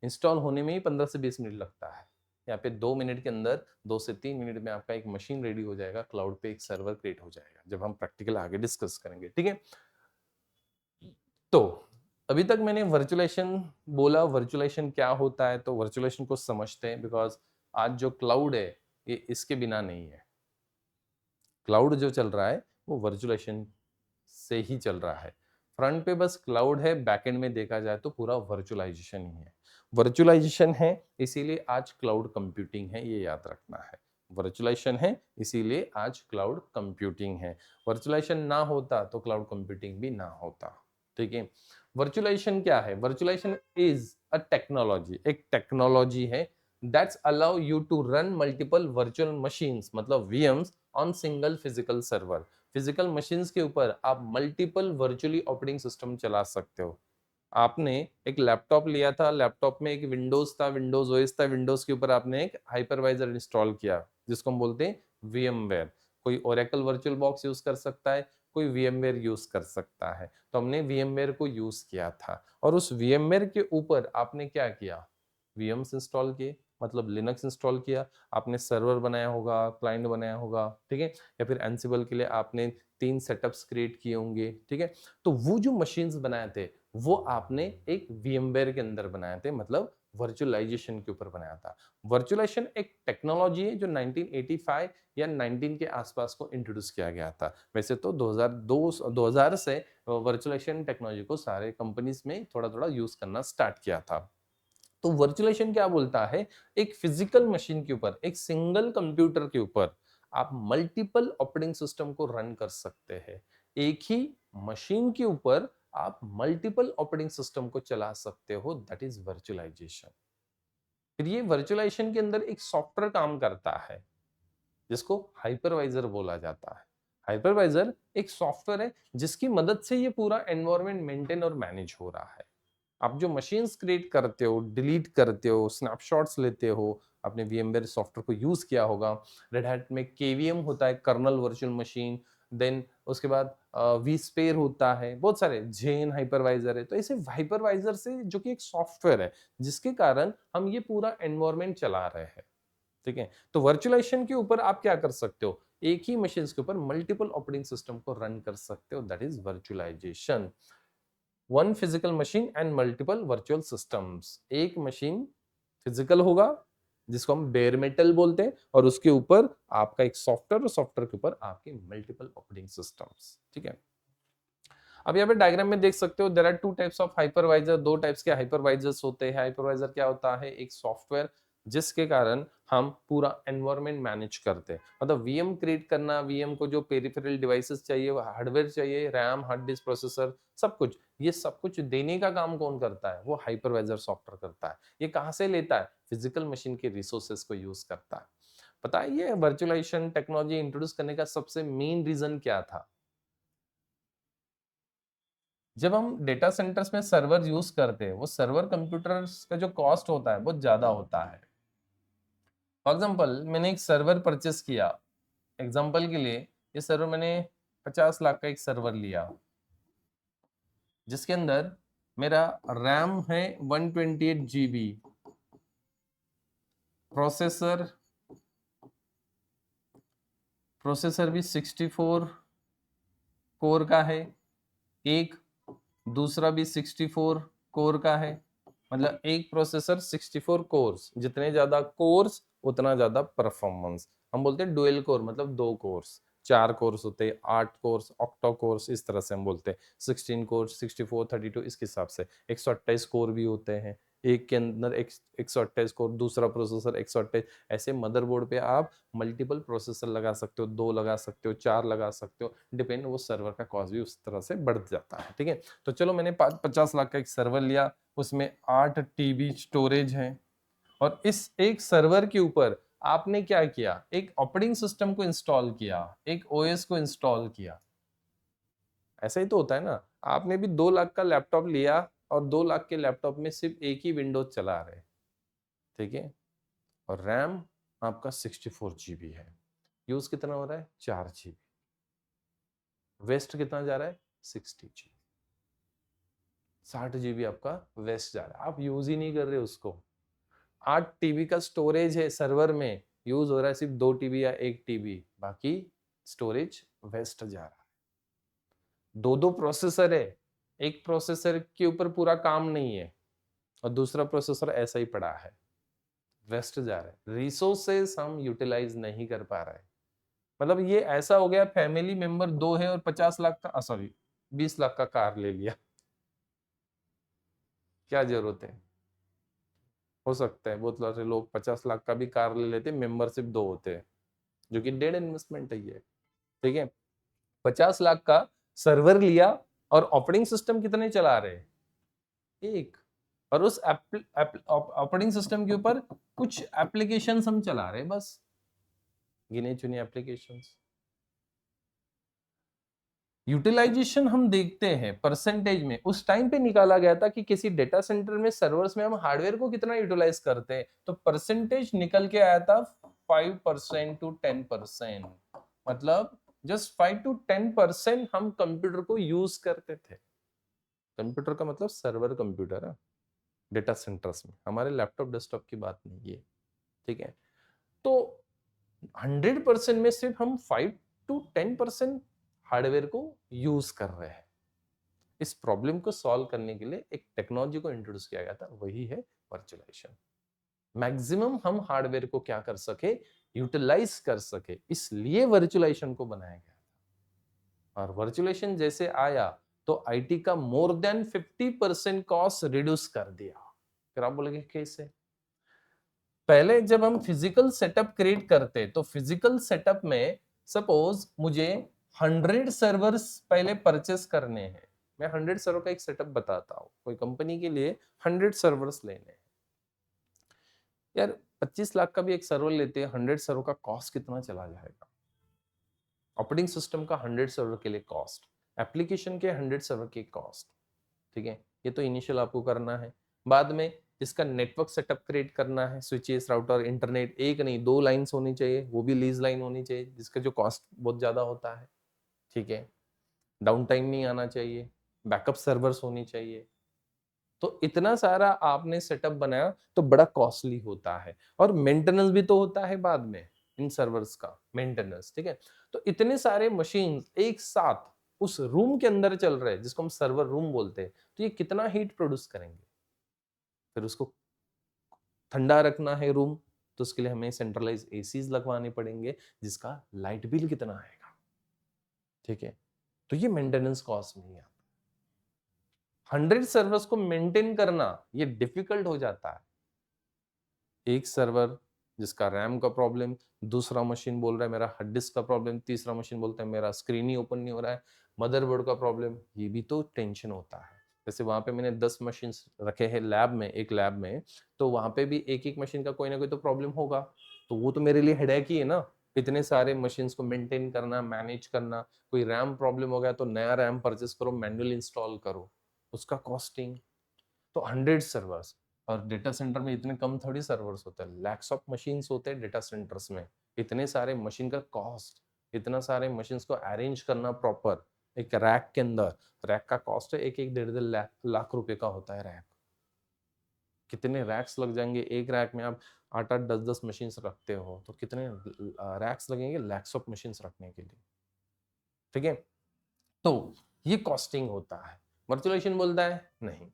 [SPEAKER 1] इंस्टॉल होने में ही 15 से 20 मिनट लगता है। यहाँ पे 2 मिनट के अंदर 2 से 3 मिनट में आपका एक मशीन रेडी हो जाएगा, क्लाउड पे एक सर्वर क्रिएट हो जाएगा, जब हम प्रैक्टिकल आगे डिस्कस करेंगे। ठीक है, तो अभी तक मैंने वर्चुअलाइजेशन बोला, वर्चुअलाइजेशन क्या होता है, तो वर्चुअलाइजेशन को समझते हैं, बिकॉज आज जो क्लाउड है ये इसके बिना नहीं है। क्लाउड जो चल रहा है वो वर्चुअलाइजेशन से ही चल रहा है। फ्रंट पे बस क्लाउड है, बैकएंड में देखा जाए तो पूरा वर्चुअलाइजेशन ही है। वर्चुअलाइजेशन है इसीलिए आज क्लाउड कंप्यूटिंग है, ये याद रखना है। वर्चुअलाइजेशन है इसीलिए आज क्लाउड कंप्यूटिंग है। वर्चुअलाइजेशन ना होता तो क्लाउड कंप्यूटिंग भी ना होता। ठीक है, वर्चुअलाइजेशन क्या है? वर्चुअलाइजेशन इज अ टेक्नोलॉजी, एक टेक्नोलॉजी है that's allow you to run multiple virtual machines, मतलब VMs on single physical server. Physical machines के ऊपर आप मल्टीपल वर्चुअली ऑपरेटिंग सिस्टम चला सकते हो। आपने एक लैपटॉप लिया था, लैपटॉप में एक विंडोज था, विंडोज OS था, विंडोज के ऊपर आपने एक हाइपरवाइजर इंस्टॉल किया जिसको हम बोलते हैं VMware। कोई ओरेकल वर्चुअल बॉक्स यूज कर सकता है, कोई VMware यूज कर सकता है, तो हमने VMware को यूज किया था। और उस VMware के ऊपर आपने क्या किया? VMs इंस्टॉल किए, मतलब लिनक्स इंस्टॉल किया, आपने सर्वर बनाया होगा, क्लाइंट बनाया होगा। ठीक है, या फिर एंसिबल के लिए आपने 3 सेटअप्स क्रिएट किए होंगे। ठीक है, तो वो जो मशीन्स बनाए थे वो आपने एक VMware के अंदर बनाए थे, मतलब वर्चुअलाइजेशन के ऊपर बनाया था। वर्चुअलाइजेशन एक टेक्नोलॉजी है जो 1985 या 19 के आसपास को इंट्रोड्यूस किया गया था। वैसे तो 2002 2000 से वर्चुअलाइजेशन टेक्नोलॉजी को सारे कंपनीज में थोड़ा थोड़ा यूज करना स्टार्ट किया था। तो वर्चुअलाइजेशन क्या बोलता है, एक फिजिकल मशीन के ऊपर, एक सिंगल कंप्यूटर के ऊपर आप मल्टीपल ऑपरेटिंग सिस्टम को रन कर सकते हैं। एक ही मशीन के ऊपर आप मल्टीपल ऑपरेटिंग सिस्टम को चला सकते हो, दैट इज वर्चुअलाइजेशन। फिर ये वर्चुअलाइजेशन के अंदर एक सॉफ्टवेयर काम करता है जिसको हाइपरवाइजर बोला जाता है। हाइपरवाइजर एक सॉफ्टवेयर है जिसकी मदद से ये पूरा एनवायरनमेंट मेंटेन और मैनेज हो रहा है। आप जो मशीन्स क्रिएट करते हो, डिलीट करते हो, स्नैपशॉट्स लेते हो, आपने VMware सॉफ्टवेयर को यूज किया होगा। रेड हैट में KVM होता है, कर्नल वर्चुअल मशीन। देन उसके बाद vSphere होता है, बहुत सारे जेन हाइपरवाइजर है। तो ऐसे हाइपरवाइजर से, जो कि एक सॉफ्टवेयर है जिसके कारण हम ये पूरा एनवायरनमेंट चला रहे हैं, ठीक है। तो वर्चुअलाइजेशन के ऊपर आप क्या कर सकते हो, एक ही मशीन के ऊपर मल्टीपल ऑपरेटिंग सिस्टम को रन कर सकते हो, that is virtualization. One physical machine and multiple virtual systems. एक मशीन फिजिकल होगा जिसको हम बेयर मेटल बोलते हैं, और उसके ऊपर आपका एक सॉफ्टवेयर, और सॉफ्टवेयर के ऊपर आपके मल्टीपल ऑपरेटिंग सिस्टम्स, ठीक है। अब यहाँ पे डायग्राम में देख सकते हो, there are two types of hypervisor. दो टाइप्स के हाइपरवाइजर्स होते हैं। हाइपरवाइजर क्या होता है, एक सॉफ्टवेयर जिसके कारण हम पूरा एनवायरनमेंट मैनेज करते हैं। मतलब वीएम क्रिएट करना, वीएम को जो पेरिफेरल डिवाइसेस चाहिए, वो हार्डवेयर चाहिए, रैम, हार्ड डिस्क, प्रोसेसर, सब कुछ, ये सब कुछ देने का काम कौन करता है, वो हाइपरवाइजर सॉफ्टवेयर करता है। ये कहाँ से लेता है, फिजिकल मशीन के रिसोर्सेस को यूज करता है। पता है ये वर्चुअलाइजेशन टेक्नोलॉजी इंट्रोड्यूस करने का सबसे मेन रीजन क्या था। जब हम डेटा सेंटर्स में सर्वर यूज करते हैं, वो सर्वर कंप्यूटर्स का जो कॉस्ट होता है बहुत ज्यादा होता है। फॉर एग्जाम्पल, मैंने एक सर्वर परचेस किया, एग्जाम्पल के लिए ये सर्वर मैंने 50 लाख का एक सर्वर लिया, जिसके अंदर मेरा रैम है 128 GB, प्रोसेसर प्रोसेसर भी 64 कोर का है, एक दूसरा भी 64 कोर का है। मतलब एक प्रोसेसर 64 कोर्स, जितने ज्यादा कोर्स उतना ज्यादा परफॉर्मेंस। हम बोलते हैं डुअल कोर, मतलब दो कोर्स। 4 कोर्स होते हैं, 8 कोर्स, ऑक्टा कोर्स, इस तरह से हम बोलते हैं। 16 कोर्स, 64, 32, इसके हिसाब से 128 कोर भी होते हैं। एक के अंदर 128 कोर, दूसरा प्रोसेसर 128। ऐसे मदरबोर्ड पे आप मल्टीपल प्रोसेसर लगा सकते हो, 2 लगा सकते हो, 4 लगा सकते हो, डिपेंड, वो सर्वर का कॉस्ट भी उस तरह से बढ़ जाता है, ठीक है। तो चलो, मैंने 50 लाख का एक सर्वर लिया, उसमें 8 TB स्टोरेज है, और इस एक सर्वर के ऊपर आपने क्या किया, एक ऑपरेटिंग सिस्टम को इंस्टॉल किया, एक OS को इंस्टॉल किया। ऐसा ही तो होता है ना। आपने भी 2 लाख का लैपटॉप लिया, और 2 लाख के लैपटॉप में सिर्फ एक ही विंडोज चला रहे, ठीक है, और रैम आपका 64 GB है। यूज कितना हो रहा है, 4 GB। वेस्ट कितना जा रहा है, 60 GB। 60 GB आपका वेस्ट जा रहा है, आप यूज ही नहीं कर रहे उसको। 8 TB का स्टोरेज है सर्वर में, यूज हो रहा है सिर्फ 2 TB या 1 TB, बाकी स्टोरेज वेस्ट जा रहा है। दो दो प्रोसेसर है, एक प्रोसेसर के ऊपर पूरा काम नहीं है, और दूसरा प्रोसेसर ऐसा ही पड़ा है, वेस्ट जा रहा है। रिसोर्सेस हम यूटिलाइज नहीं कर पा रहे। मतलब ये ऐसा हो गया, फैमिली मेंबर 2 है और 50 लाख का, सॉरी 20 लाख का कार ले लिया। क्या जरूरत है। हो सकता है बहुत सारे लोग 50 लाख का भी कार ले लेते, मेंबरशिप 2 होते हैं, जो कि डेड इन्वेस्टमेंट है ये, ठीक है। 50 लाख का सर्वर लिया, और ऑपरेटिंग सिस्टम कितने चला रहे हैं, एक, और उस ऑपरेटिंग सिस्टम के ऊपर कुछ एप्लीकेशंस हम चला रहे हैं, बस गिने चुने एप्लीकेशंस। यूटिलाइजेशन हम देखते हैं परसेंटेज में, उस टाइम पे निकाला गया था कि किसी डेटा सेंटर में, सर्वर्स में हम हार्डवेयर को कितना यूटिलाइज करते हैं, तो परसेंटेज निकल के आया था 5% to 10%। मतलब जस्ट 5 to 10% हम कंप्यूटर को यूज करते थे। कंप्यूटर का मतलब सर्वर कंप्यूटर है, डेटा सेंटर्स में, हमारे लैपटॉप डेस्कटॉप की बात नहीं है, ठीक है। तो 100% में सिर्फ हम 5 to 10% हार्डवेयर को यूज कर रहे हैं। इस प्रॉब्लम को सॉल्व करने के लिए एक टेक्नोलॉजी को इंट्रोड्यूस किया गया था, वही है वर्चुअलाइजेशन। मैक्सिमम हम हार्डवेयर को क्या कर सके, यूटिलाइज कर सके, इसलिए वर्चुअलाइजेशन को बनाया गया। और वर्चुअलाइजेशन जैसे आया, तो आईटी का मोर देन 50% कॉस्ट रिड्यूस कर दिया। फिर आप बोलेंगे कैसे? पहले जब हम फिजिकल सेटअप क्रिएट करते तो फिजिकल सेटअप में सपोज मुझे 100 सर्वर्स पहले परचेस करने हैं। मैं 100 सर्वर का एक सेटअप बताता हूँ। कोई कंपनी के लिए 100 सर्वर्स लेने हैं। यार 25 लाख का भी एक सर्वर लेते हैं, 100 सर्वर का कॉस्ट कितना चला जाएगा? ऑपरेटिंग सिस्टम का 100 सर्वर के लिए कॉस्ट, एप्लीकेशन के 100 सर्वर की कॉस्ट, ठीक है। ये तो इनिशियल आपको करना है। बाद में इसका नेटवर्क सेटअप क्रिएट करना है, स्विचेस, राउटर, इंटरनेट, एक नहीं 2 लाइंस होनी चाहिए, वो भी लीज लाइन होनी चाहिए, जिसका जो कॉस्ट बहुत ज्यादा होता है, ठीक है। डाउन टाइम नहीं आना चाहिए, बैकअप सर्वर्स होनी चाहिए। तो इतना सारा आपने सेटअप बनाया तो बड़ा कॉस्टली होता है, और मेंटेनेंस भी तो होता है बाद में इन सर्वर्स का मेंटेनेंस, ठीक है। तो इतने सारे मशीन एक साथ उस रूम के अंदर चल रहे हैं, जिसको हम सर्वर रूम बोलते हैं, तो ये कितना हीट प्रोड्यूस करेंगे? फिर उसको ठंडा रखना है रूम, तो उसके लिए हमें सेंट्रलाइज एसीज लगवाने पड़ेंगे, जिसका लाइट बिल कितना आएगा, ठीक है। तो ये मेंटेनेंस कॉस्ट नहीं आता। 100 सर्वर्स को मेंटेन करना ये डिफिकल्ट हो जाता है। एक सर्वर जिसका रैम का प्रॉब्लम, दूसरा मशीन बोल रहा है मेरा हार्ड डिस्क का प्रॉब्लम, तीसरा मशीन बोलता है मेरा स्क्रीन ही ओपन नहीं हो रहा है, मदरबोर्ड का प्रॉब्लम, ये भी तो टेंशन होता है। जैसे वहां पे मैंने 10 मशीन रखे हैं लैब में, एक लैब में, तो वहां पे भी एक एक मशीन का कोई ना कोई तो प्रॉब्लम होगा। तो वो तो मेरे लिए हेडेक ही है ना, इतने सारे मशीन को मेंटेन करना, मैनेज करना। कोई रैम प्रॉब्लम हो गया तो नया रैम परचेस करो, मैनुअल इंस्टॉल करो, उसका कॉस्टिंग। तो 100 सर्वर्स, और डेटा सेंटर में इतने कम थोड़ी सर्वर्स होते हैं, लैक्स ऑफ मशीन्स होते हैं डेटा सेंटर्स में। इतने सारे मशीन का कॉस्ट, इतना सारे मशीन्स को अरेंज करना प्रॉपर एक रैक के अंदर, रैक का कॉस्ट है एक एक 1.5 लाख रुपए का होता है रैक। कितने रैक्स लग जाएंगे? एक रैक में आप 8-8 10-10 मशीन्स रखते हो तो कितने रैक्स लगेंगे? लैक्स ऑफ मशीन्स रखने के लिए, ठीक है। तो ये कॉस्टिंग होता है। वर्चुअलाइजेशन बोलता है नहीं,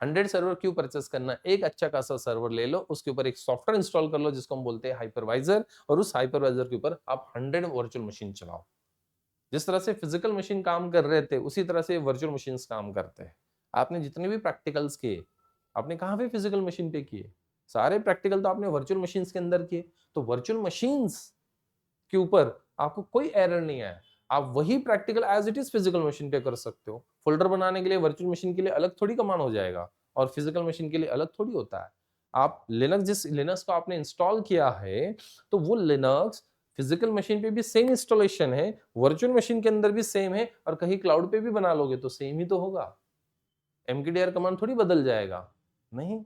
[SPEAKER 1] 100 सर्वर क्यों परचेस करना? एक अच्छा खासा सर्वर ले लो, उसके ऊपर एक सॉफ्टवेयर इंस्टॉल कर लो जिसको हम बोलते हैं हाइपरवाइजर, और उस हाइपरवाइजर के ऊपर आप 100 वर्चुअल मशीन चलाओ। जिस तरह से फिजिकल मशीन काम कर रहे थे उसी तरह से वर्चुअल मशीन काम करते हैं। आपने जितने भी प्रैक्टिकल्स किए, आपने कहाँ पे फिजिकल मशीन पे किए? सारे प्रैक्टिकल तो आपने वर्चुअल मशीन के अंदर किए। तो वर्चुअल मशीन्स के ऊपर आपको कोई एरर नहीं आया। आप वही practical as it is physical machine पे कर सकते हो। फोल्डर बनाने के लिए वर्चुअल मशीन के लिए अलग थोड़ी कमांड हो जाएगा, और फिजिकल मशीन के लिए अलग थोड़ी होता है। आप लिनक्स, जिस लिनक्स को आपने इंस्टॉल किया है, तो वो लिनक्स फिजिकल मशीन पे भी सेम इंस्टॉलेशन है, वर्चुअल मशीन के अंदर भी सेम है, और कहीं क्लाउड पे भी बना लोगे तो सेम ही तो होगा। mkdir कमांड थोड़ी बदल जाएगा, नहीं।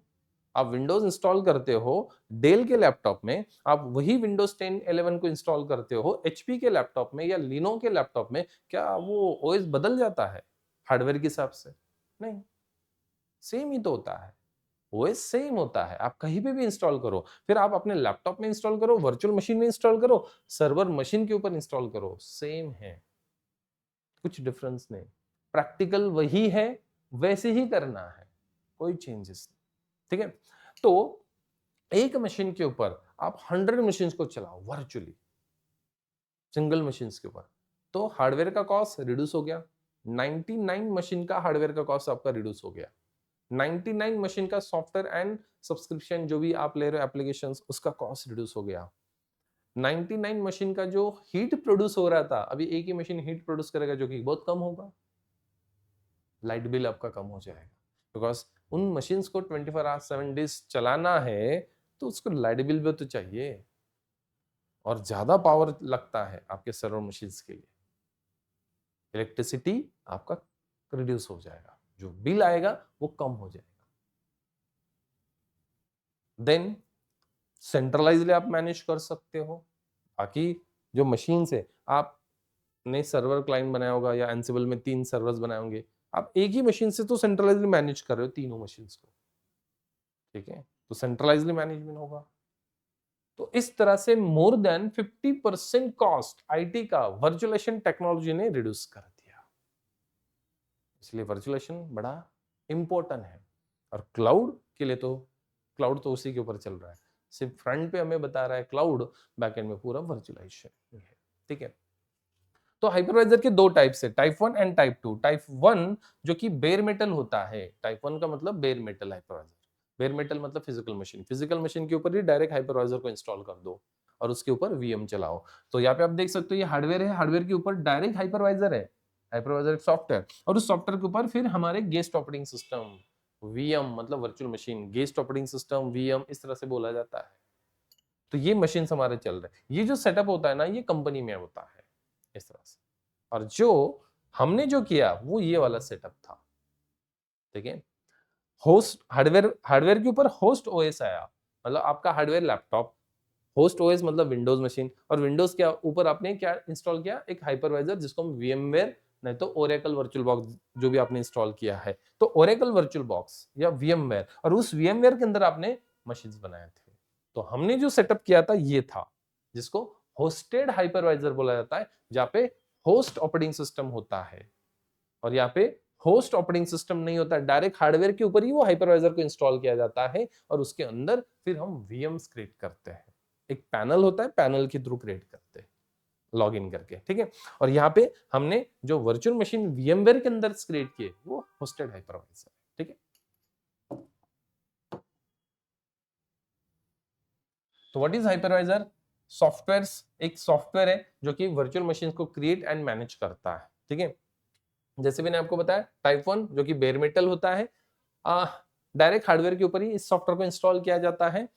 [SPEAKER 1] आप विंडोज इंस्टॉल करते हो डेल के लैपटॉप में, आप वही विंडोज 10 11 को इंस्टॉल करते हो एचपी के लैपटॉप में या लिनो के लैपटॉप में, क्या वो ओएस बदल जाता है हार्डवेयर के हिसाब से? नहीं, सेम ही तो होता है। ओएस सेम होता है, आप कहीं पे भी इंस्टॉल करो, फिर आप अपने लैपटॉप में इंस्टॉल करो, वर्चुअल मशीन में इंस्टॉल करो, सर्वर मशीन के ऊपर इंस्टॉल करो, सेम है, कुछ डिफरेंस नहीं। प्रैक्टिकल वही है, वैसे ही करना है, कोई चेंजेस नहीं, ठीक है। तो एक मशीन के ऊपर आप 100 मशीन को चलाओ वर्चुअली, सिंगल मशीन के ऊपर, तो हार्डवेयर का कॉस्ट रिड्यूस हो गया। 99 मशीन का हार्डवेयर का कॉस्ट आपका रिड्यूस हो गया। 99 मशीन का सॉफ्टवेयर एंड सब्सक्रिप्शन जो भी आप ले रहे हो एप्लीकेशंस, उसका कॉस्ट रिड्यूस हो गया। 99 मशीन का जो हीट प्रोड्यूस हो रहा था, अभी एक ही मशीन हीट प्रोड्यूस करेगा जो कि बहुत कम होगा। लाइट बिल आपका कम हो जाएगा, बिकॉज उन मशीन्स को 24 आवर्स 7 डेज चलाना है, तो उसको लाइट बिल भी तो चाहिए, और ज्यादा पावर लगता है आपके सर्वर मशीन्स के लिए। इलेक्ट्रिसिटी आपका रिड्यूस हो जाएगा, जो बिल आएगा वो कम हो जाएगा। देन सेंट्रलाइजली आप मैनेज कर सकते हो। बाकी जो मशीन्स है, आपने सर्वर क्लाइंट बनाया होगा या एंसिबल में 3 सर्वर्स बनाए होंगे, आप एक ही मशीन से तो सेंट्रलाइजली मैनेज कर रहे हो तीनों मशीन्स को, ठीक है। तो सेंट्रलाइजली मैनेजमेंट होगा। तो इस तरह से मोर देन 50% कॉस्ट आईटी का वर्चुअलाइजेशन टेक्नोलॉजी ने रिड्यूस कर दिया। इसलिए वर्चुअलाइजेशन बड़ा इंपॉर्टेंट है। और क्लाउड के लिए तो, क्लाउड तो उसी के ऊपर चल रहा है, सिर्फ फ्रंट पे हमें बता रहा है क्लाउड, बैकएंड में पूरा वर्चुअलाइजेशन है, ठीक है। तो हाइपरवाइजर के दो टाइप्स है, टाइप 1 एंड टाइप 2। टाइप 1 जो कि बेयर मेटल होता है, टाइप 1 का मतलब bear metal hypervisor. Bear metal मतलब फिजिकल मशीन, फिजिकल मशीन के ऊपर ही डायरेक्ट हाइपरवाइजर को इंस्टॉल कर दो और उसके ऊपर वीएम चलाओ। तो यहाँ पे आप देख सकते हो ये हार्डवेयर है, हार्डवेयर के ऊपर डायरेक्ट हाइपरवाइजर है, हाइपरवाइजर एक सॉफ्टवेयर, और उस सॉफ्टवेयर के ऊपर फिर हमारे गेस्ट ऑपरेटिंग सिस्टम, वीएम मतलब virtual machine, guest operating system, VM इस तरह से बोला जाता है। तो ये मशीन हमारे चल रहे हैं। ये जो सेटअप होता है ना, ये कंपनी में होता है इस तरह से। और जो हमने जो किया वो ये वाला सेटअप था, ठीक है। होस्ट हार्डवेयर, हार्डवेयर के ऊपर होस्ट ओएस आया, मतलब आपका हार्डवेयर लैपटॉप, होस्ट ओएस मतलब विंडोज मशीन, और विंडोज के ऊपर आपने क्या इंस्टॉल किया, एक हाइपरवाइजर जिसको हम वीएमवेयर नहीं तो ओरेकल वर्चुअल बॉक्स जो भी आपने इंस्टॉल किया है, तो ओरेकल वर्चुअल बॉक्स या वीएमवेयर, और उस वीएमवेयर के अंदर आपने मशीन्स बनाए थे। तो हमने जो सेटअप किया था ये था, जिसको होस्टेड हाइपरवाइजर बोला जाता है, जहां पे होस्ट ऑपरेटिंग सिस्टम होता है, और यहाँ पे होस्ट ऑपरेटिंग सिस्टम नहीं होता, डायरेक्ट हार्डवेयर के ऊपर ही वो हाइपरवाइजर को इंस्टॉल किया जाता है, और उसके अंदर फिर हम वीएम्स क्रिएट करते हैं। एक पैनल होता है, पैनल के थ्रू क्रिएट करते हैं लॉग इन करके, ठीक है। और यहाँ पे हमने जो वर्चुअल मशीन वीएमवेयर के अंदर क्रिएट किए वो होस्टेड हाइपरवाइजर, ठीक है। तो व्हाट इज हाइपरवाइजर? सॉफ्टवेयर, एक सॉफ्टवेयर है जो कि वर्चुअल मशीन को क्रिएट एंड मैनेज करता है, ठीक है। जैसे मैंने आपको बताया टाइप 1 जो कि बेयर मेटल होता है, डायरेक्ट हार्डवेयर के ऊपर ही इस सॉफ्टवेयर को इंस्टॉल किया जाता है,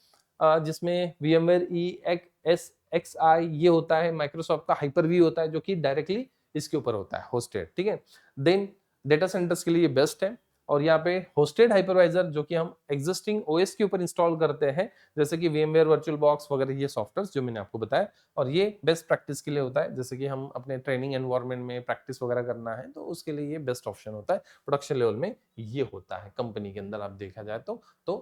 [SPEAKER 1] जिसमें VMware EXXi ये होता है, माइक्रोसॉफ्ट का हाइपर वी होता है जो कि डायरेक्टली इसके ऊपर होता है होस्टेड, ठीक है। देन डेटा सेंटर्स के लिए बेस्ट है, और यहाँ पे होस्टेड हाइपरवाइजर जो कि हम एग्जिस्टिंग ओएस के ऊपर इंस्टॉल करते हैं, जैसे कि VMware वर्चुअल बॉक्स वगैरह, ये सॉफ्टवेयर जो मैंने आपको बताया, और ये बेस्ट प्रैक्टिस के लिए होता है, जैसे कि हम अपने ट्रेनिंग एनवायरनमेंट में प्रैक्टिस वगैरह करना है तो उसके लिए ये बेस्ट ऑप्शन होता है। प्रोडक्शन लेवल में ये होता है कंपनी के अंदर, आप देखा जाए तो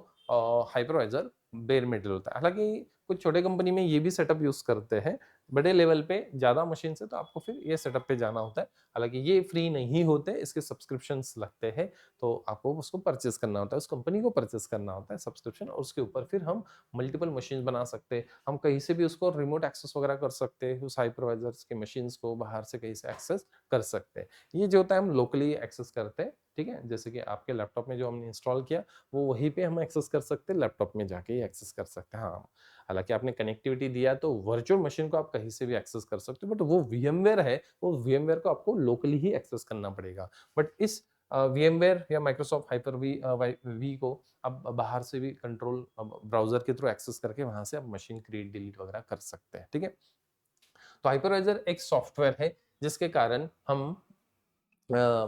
[SPEAKER 1] हाइपरवाइजर बेयर मेटल होता है। हालांकि कुछ छोटे कंपनी में ये भी सेटअप यूज करते हैं, बड़े लेवल पे ज्यादा मशीन से तो आपको फिर ये सेटअप पे जाना होता है। हालांकि ये फ्री नहीं होते, इसके सब्सक्रिप्शंस लगते हैं, तो आपको उसको परचेस करना होता है, उस कंपनी को परचेस करना होता है सब्सक्रिप्शन, और उसके ऊपर फिर हम मल्टीपल मशीन बना सकते हैं। हम कहीं से भी उसको रिमोट एक्सेस वगैरह कर सकते हैं, उस हाइपरवाइजर्स के मशीन्स को बाहर से कहीं से एक्सेस कर सकते हैं। ये जो होता है हम लोकली एक्सेस करते हैं, ठीक है। जैसे कि आपके लैपटॉप में जो हमने इंस्टॉल किया वो वहीं पे हम एक्सेस कर सकते हैं, लैपटॉप में जाके ही एक्सेस कर सकते हैं। हाँ, हालांकि आपने कनेक्टिविटी दिया तो वर्चुअल मशीन को आप कहीं से भी एक्सेस कर सकते हो, बट वो वीएमवेयर है, वो वीएमवेयर को आपको लोकली ही एक्सेस करना पड़ेगा। बट इस वीएमवेयर या माइक्रोसॉफ्ट हाइपर वी को आप बाहर से भी कंट्रोल ब्राउजर के थ्रू एक्सेस करके वहां से आप मशीन क्रिएट डिलीट वगैरह कर सकते हैं, ठीक है। तो हाइपरवाइजर एक सॉफ्टवेयर है जिसके कारण हम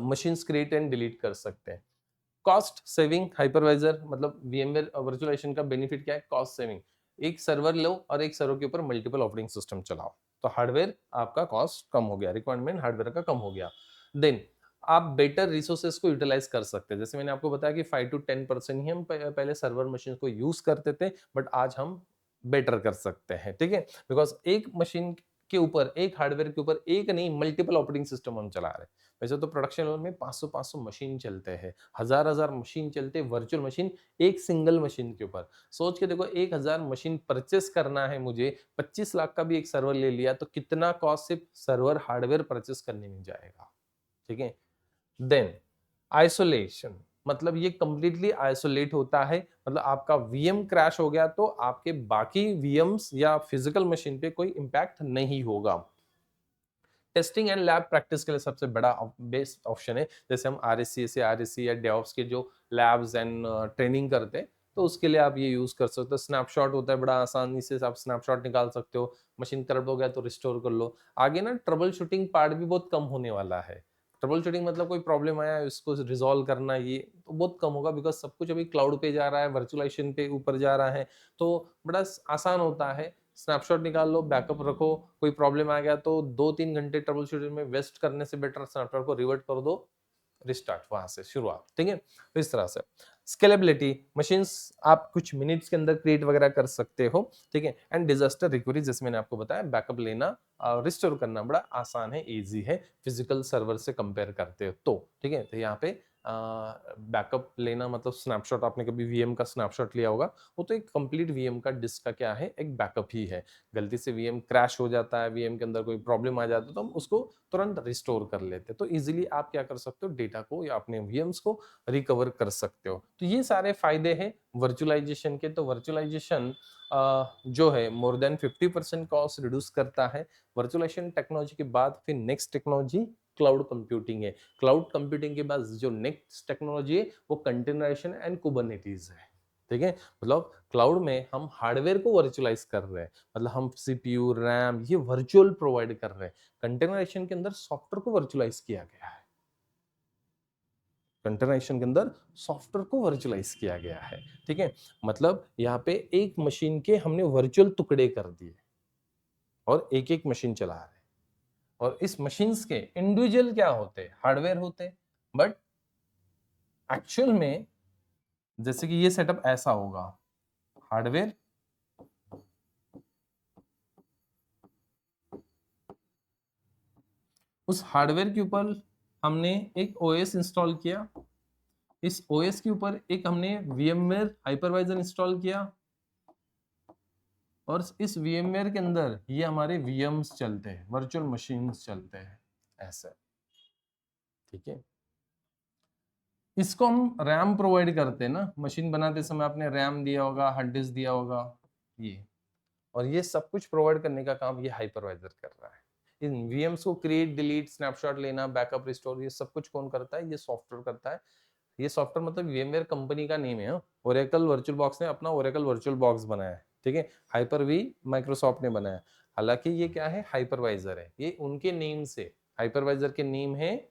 [SPEAKER 1] मशीन्स क्रिएट एंड डिलीट कर सकते हैं। कॉस्ट सेविंग हाइपरवाइजर मतलब VMware वर्चुअलाइजेशन का बेनिफिट क्या है? Cost saving. एक सर्वर लो और एक सर्वर के ऊपर मल्टीपल ऑपरेटिंग सिस्टम चलाओ, तो हार्डवेयर आपका कॉस्ट कम हो गया, रिक्वायरमेंट हार्डवेयर का कम हो गया। देन आप बेटर रिसोर्सेज को यूटिलाइज कर सकते हैं। जैसे मैंने आपको बताया कि 5 to 10% ही हम पहले सर्वर मशीन को यूज करते थे, बट आज हम बेटर कर सकते हैं, ठीक है। बिकॉज एक मशीन के ऊपर, एक हार्डवेयर के ऊपर एक नहीं मल्टीपल ऑपरेटिंग सिस्टम हम चला रहे हैं। वैसे तो प्रोडक्शन लेवल में 500 मशीन चलते हैं, हजार मशीन चलते हैं, वर्चुअल मशीन एक सिंगल मशीन के ऊपर। सोच के देखो, 1000 मशीन परचेस करना है मुझे, 25 लाख का भी एक सर्वर ले लिया तो कितना कॉस्ट सिर्फ सर्वर हार्डवेयर परचेस करने में जाएगा, ठीक है। देन आइसोलेशन, मतलब ये कंप्लीटली आइसोलेट होता है, मतलब आपका वीएम क्रैश हो गया तो आपके बाकी वीएम्स या फिजिकल मशीन पे कोई इंपैक्ट नहीं होगा। टेस्टिंग एंड लैब प्रैक्टिस के लिए सबसे बड़ा बेस्ट ऑप्शन है। जैसे हम आरएससी या डेवऑप्स के जो लैब्स एंड ट्रेनिंग करते हैं, तो उसके लिए आप ये यूज कर सकते हो। स्नैपशॉट होता है, बड़ा आसानी से आप स्नैपशॉट निकाल सकते हो, मशीन करप्ट हो गया तो रिस्टोर कर लो। आगे ना ट्रबल शूटिंग पार्ट भी बहुत कम होने वाला है। ट्रबल शूटिंग मतलब कोई प्रॉब्लम आया इसको रिजॉल्व करना, ये तो बहुत कम होगा, बिकॉज सब कुछ अभी क्लाउड पे जा रहा है, वर्चुअलाइजेशन पे ऊपर जा रहा है, तो बड़ा आसान होता है। स्नैपशॉट निकाल लो, बैकअप रखो, कोई प्रॉब्लम आ गया तो 2-3 घंटे ट्रबल शूटिंग में वेस्ट करने से बेटर स्नैपशॉट को रिवर्ट कर दो, रिस्टार्ट वहां से शुरुआत, ठीक है। तो इस तरह से स्केलेबिलिटी, मशीन्स आप कुछ मिनट्स के अंदर क्रिएट वगैरह कर सकते हो, ठीक है। एंड डिजास्टर रिकवरी, जैसे मैंने आपको बताया, बैकअप लेना रिस्टोर करना बड़ा आसान है, इजी है फिजिकल सर्वर से कंपेयर करते हो तो, ठीक है। तो यहाँ पे बैकअप लेना मतलब स्नैपशॉट, आपने कभी वीएम का स्नैपशॉट लिया होगा, वो तो एक कंप्लीट वीएम का डिस्क का क्या है, एक बैकअप ही है। गलती से वीएम क्रैश हो जाता है, वीएम के अंदर कोई प्रॉब्लम आ जाता है, तो हम उसको तुरंत रिस्टोर कर लेते हैं। तो इजीली आप क्या कर सकते हो, डेटा को या अपने वीएम्स को रिकवर कर सकते हो। तो ये सारे फायदे हैं वर्चुअलाइजेशन के। तो वर्चुअलाइजेशन जो है मोर देन 50% कॉस्ट रिड्यूस करता है। वर्चुअलाइजेशन टेक्नोलॉजी के बाद फिर नेक्स्ट टेक्नोलॉजी क्लाउड कंप्यूटिंग है। क्लाउड कंप्यूटिंग के बाद जो नेक्स्ट टेक्नोलॉजी है वो कंटेनराइजेशन एंड कुबरनेटिस है। ठीक है, मतलब क्लाउड में हम हार्डवेयर को वर्चुअलाइज कर रहे हैं, मतलब हम सीपीयू रैम ये वर्चुअल प्रोवाइड कर रहे हैं। कंटेनराइजेशन के अंदर सॉफ्टवेयर को वर्चुअलाइज किया गया है। कंटेनराइजेशन के अंदर सॉफ्टवेयर को वर्चुअलाइज किया गया है। ठीक है, मतलब यहाँ पे एक मशीन के हमने वर्चुअल टुकड़े कर दिए और एक एक मशीन चला रहे हैं। और इस मशीन्स के इंडिविजुअल क्या होते हैं, हार्डवेयर होते हैं, बट एक्चुअल में जैसे कि ये सेटअप ऐसा होगा, हार्डवेयर, उस हार्डवेयर के ऊपर हमने एक ओएस इंस्टॉल किया, इस ओएस के ऊपर एक हमने वीएमवेयर हाइपरवाइजर इंस्टॉल किया, और इस वीएमवेयर के अंदर ये हमारे वीएम्स चलते हैं, वर्चुअल मशीन्स चलते हैं ऐसे। ठीक है, इसको हम रैम प्रोवाइड करते हैं ना, मशीन बनाते समय आपने रैम दिया होगा, हार्ड डिस्क दिया होगा, ये, और ये सब कुछ प्रोवाइड करने का काम ये हाइपरवाइजर कर रहा है। इन वीएम्स को क्रिएट, डिलीट, स्नैपशॉट लेना, बैकअप, रिस्टोर, ये सब कुछ कौन करता है, ये सॉफ्टवेयर करता है। ये सॉफ्टवेयर मतलब वीएमवेयर कंपनी का नेम है। ओरेकल वर्चुअल बॉक्स ने अपना ओरेकल वर्चुअल बॉक्स बनाया है। ठीक है, हाइपर वी माइक्रोसॉफ्ट ने बनाया। हालांकि ये क्या है, हाइपरवाइजर है, ये उनके नेम से, हाइपरवाइजर के नेम है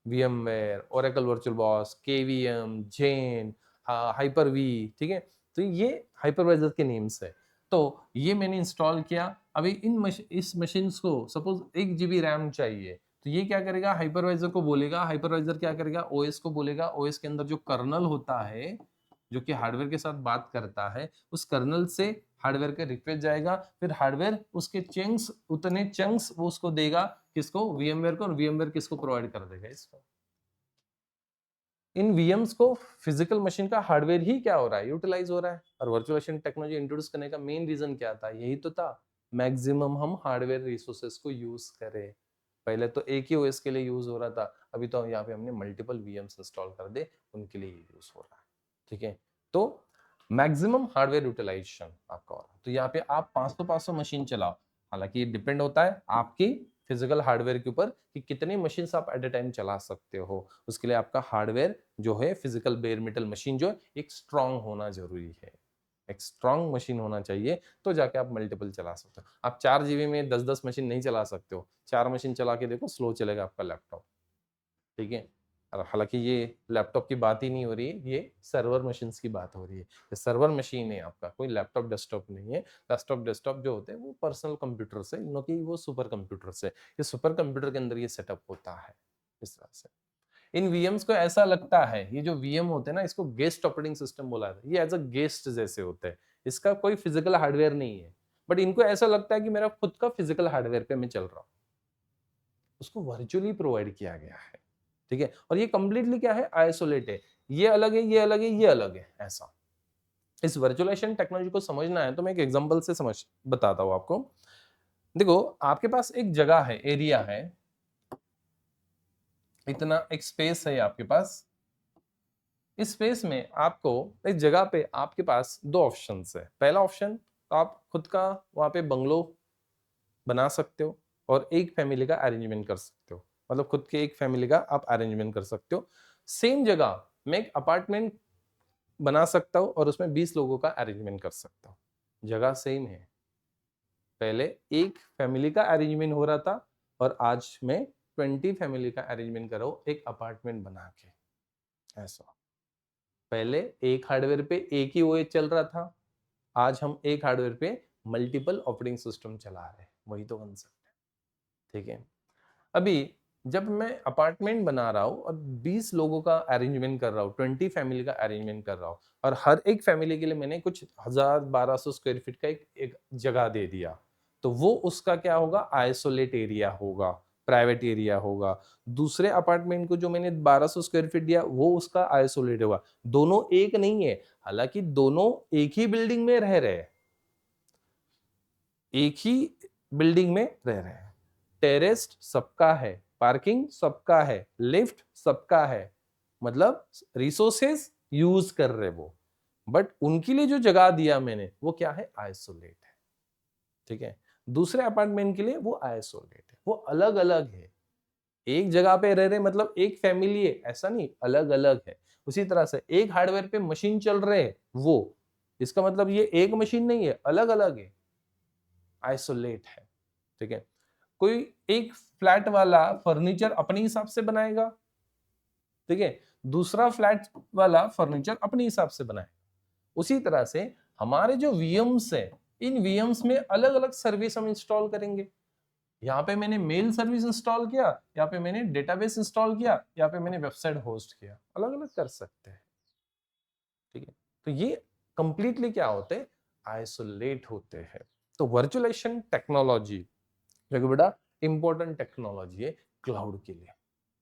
[SPEAKER 1] VMware, Oracle virtual box, KVM, Xen, hyper V. ठीक है, तो ये हाइपरवाइजर के नेम्स है। तो ये मैंने इंस्टॉल किया। अभी इस मशीन्स को सपोज 1 GB रैम चाहिए, तो ये क्या करेगा, हाइपरवाइजर को बोलेगा, हाइपरवाइजर क्या करेगा, ओएस को बोलेगा, ओएस के अंदर जो कर्नल होता है जो कि हार्डवेयर के साथ बात करता है, उस कर्नल से हार्डवेयर के रिक्वेस्ट जाएगा, फिर हार्डवेयर उसके चंक्स, उतने चंक्स वो उसको देगा, किसको, VMware को, और VMware किसको प्रोवाइड कर देगा, इसको। इन VMs को फिजिकल मशीन का हार्डवेयर ही क्या हो रहा है, यूटिलाइज हो रहा है। और वर्चुअलाइजेशन टेक्नोलॉजी इंट्रोड्यूस करने का मेन रीजन क्या था, यही तो था, मैक्सिमम हम हार्डवेयर रिसोर्सेज को यूज करें। पहले तो एक ही ओएस के लिए यूज हो रहा था, अभी तो यहाँ पे हमने मल्टीपल VMs इंस्टॉल कर दे, उनके लिए यूज हो रहा है। ठीक है, तो मैक्सिमम हार्डवेयर यूटिलाइजेशन आपका हो रहा है। तो यहाँ पे आप 500 मशीन चलाओ, हालांकि ये डिपेंड होता है आपकी फिजिकल हार्डवेयर के ऊपर कि कितने मशीन आप एट ए टाइम चला सकते हो। उसके लिए आपका हार्डवेयर जो है, फिजिकल बेयर मेटल मशीन जो है, एक स्ट्रांग होना जरूरी है। एक स्ट्रांग मशीन होना चाहिए, तो जाके आप मल्टीपल चला सकते हो। आप 4 GB में 10-10 मशीन नहीं चला सकते हो। 4 मशीन चला के देखो, स्लो चलेगा आपका लैपटॉप। ठीक है, और हालांकि ये लैपटॉप की बात ही नहीं हो रही है, ये सर्वर मशीन्स की बात हो रही है। ये सर्वर मशीन है आपका, कोई लैपटॉप डेस्कटॉप नहीं है। लैपटॉप डेस्कटॉप जो होते हैं वो पर्सनल कंप्यूटर से, न कि वो सुपर कंप्यूटर से। ये सुपर कंप्यूटर के अंदर ये सेटअप होता है इस तरह से। इन वीएम्स को ऐसा लगता है, ये जो वीएम होते हैं ना, इसको गेस्ट ऑपरेटिंग सिस्टम बोला जाता है। ये एज अ गेस्ट जैसे होते हैं, इसका कोई फिजिकल हार्डवेयर नहीं है, बट इनको ऐसा लगता है कि मेरा खुद का फिजिकल हार्डवेयर पे मैं चल रहा हूँ। उसको वर्चुअली प्रोवाइड किया गया है। ठीक है, और ये कंप्लीटली क्या है, आइसोलेट है। ये अलग है, ये अलग है, ये अलग है, ऐसा। इस वर्चुअलाइजेशन टेक्नोलॉजी को समझना है तो मैं एक एग्जांपल से समझ बताता हूं आपको। देखो, आपके पास एक जगह है, एरिया है, इतना एक स्पेस है आपके पास। इस स्पेस में आपको, इस जगह पे आपके पास दो ऑप्शंस है। पहला ऑप्शन, तो आप खुद का वहां पे बंगलो बना सकते हो और एक फैमिली का अरेंजमेंट कर सकते हो, मतलब खुद के एक फैमिली का आप अरेंजमेंट कर सकते हो। सेम जगह मैं एक अपार्टमेंट बना सकता हूँ और उसमें 20 लोगों का अरेंजमेंट कर सकता हूँ। जगह सेम है, पहले एक फैमिली का अरेंजमेंट हो रहा था और आज मैं 20 फैमिली का अरेंजमेंट कर रहा हूँ एक अपार्टमेंट बना के, ऐसा। पहले एक हार्डवेयर पे एक ही ओएस चल रहा था, आज हम एक हार्डवेयर पे मल्टीपल ऑपरेटिंग सिस्टम चला रहे हैं, वही तो कंसेप्ट है। ठीक है, अभी जब मैं अपार्टमेंट बना रहा हूँ और 20 लोगों का अरेंजमेंट कर रहा हूँ, 20 फैमिली का अरेंजमेंट कर रहा हूँ, और हर एक फैमिली के लिए मैंने कुछ 1000-1200 स्क्वायर फीट का एक जगह दे दिया, तो वो उसका क्या होगा, आइसोलेट एरिया होगा। प्राइवेट एरिया होगा, दूसरे अपार्टमेंट को जो मैंने 1200 स्क्वायर फीट दिया वो उसका आइसोलेट होगा। दोनों एक नहीं है, हालांकि दोनों एक ही बिल्डिंग में रह रहे हैं, एक ही बिल्डिंग में रह रहे हैं। टेरेस्ट सबका है, पार्किंग सबका है, लिफ्ट सबका है, मतलब रिसोर्सेज यूज कर रहे वो, बट उनके लिए जो जगह दिया मैंने वो क्या है, आइसोलेट है। ठीक है, दूसरे अपार्टमेंट के लिए वो आइसोलेट है, वो अलग अलग है। एक जगह पे रह रहे मतलब एक फैमिली है ऐसा नहीं, अलग अलग है। उसी तरह से एक हार्डवेयर पे मशीन चल रहे हैं वो, इसका मतलब ये एक मशीन नहीं है, अलग अलग है, आइसोलेट है। ठीक है, कोई एक फ्लैट वाला फर्नीचर अपने हिसाब से बनाएगा, ठीक है, दूसरा फ्लैट वाला फर्नीचर अपने हिसाब से बनाएगा। उसी तरह से हमारे जो वीएम्स है, इन वीएम्स में अलग अलग सर्विस हम इंस्टॉल करेंगे। यहाँ पे मैंने मेल सर्विस इंस्टॉल किया, यहाँ पे मैंने डेटाबेस इंस्टॉल किया, यहाँ पे मैंने वेबसाइट होस्ट किया, अलग अलग कर सकते हैं। ठीक है, तो ये कंप्लीटली क्या होते हैं, आइसोलेट होते हैं। तो वर्चुअलाइजेशन टेक्नोलॉजी जो कि बड़ा इंपॉर्टेंट टेक्नोलॉजी है क्लाउड के लिए।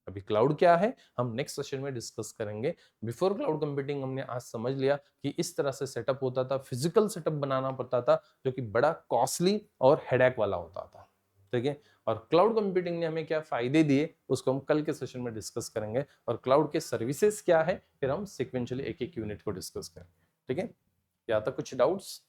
[SPEAKER 1] अभी क्लाउड क्या है हम नेक्स्ट सेशन में डिस्कस करेंगे। बिफोर क्लाउड कंप्यूटिंग हमने आज समझ लिया कि इस तरह से सेटअप होता था, फिजिकल सेटअप बनाना पड़ता था जो कि बड़ा कॉस्टली और हेडेक वाला होता था। ठीक है, और क्लाउड कंप्यूटिंग ने हमें क्या फायदे दिए उसको हम कल के सेशन में डिस्कस करेंगे, और क्लाउड के सर्विसेज क्या है फिर हम सिक्वेंशियली एक एक यूनिट को डिस्कस करेंगे। ठीक है, यहाँ तक कुछ डाउट्स?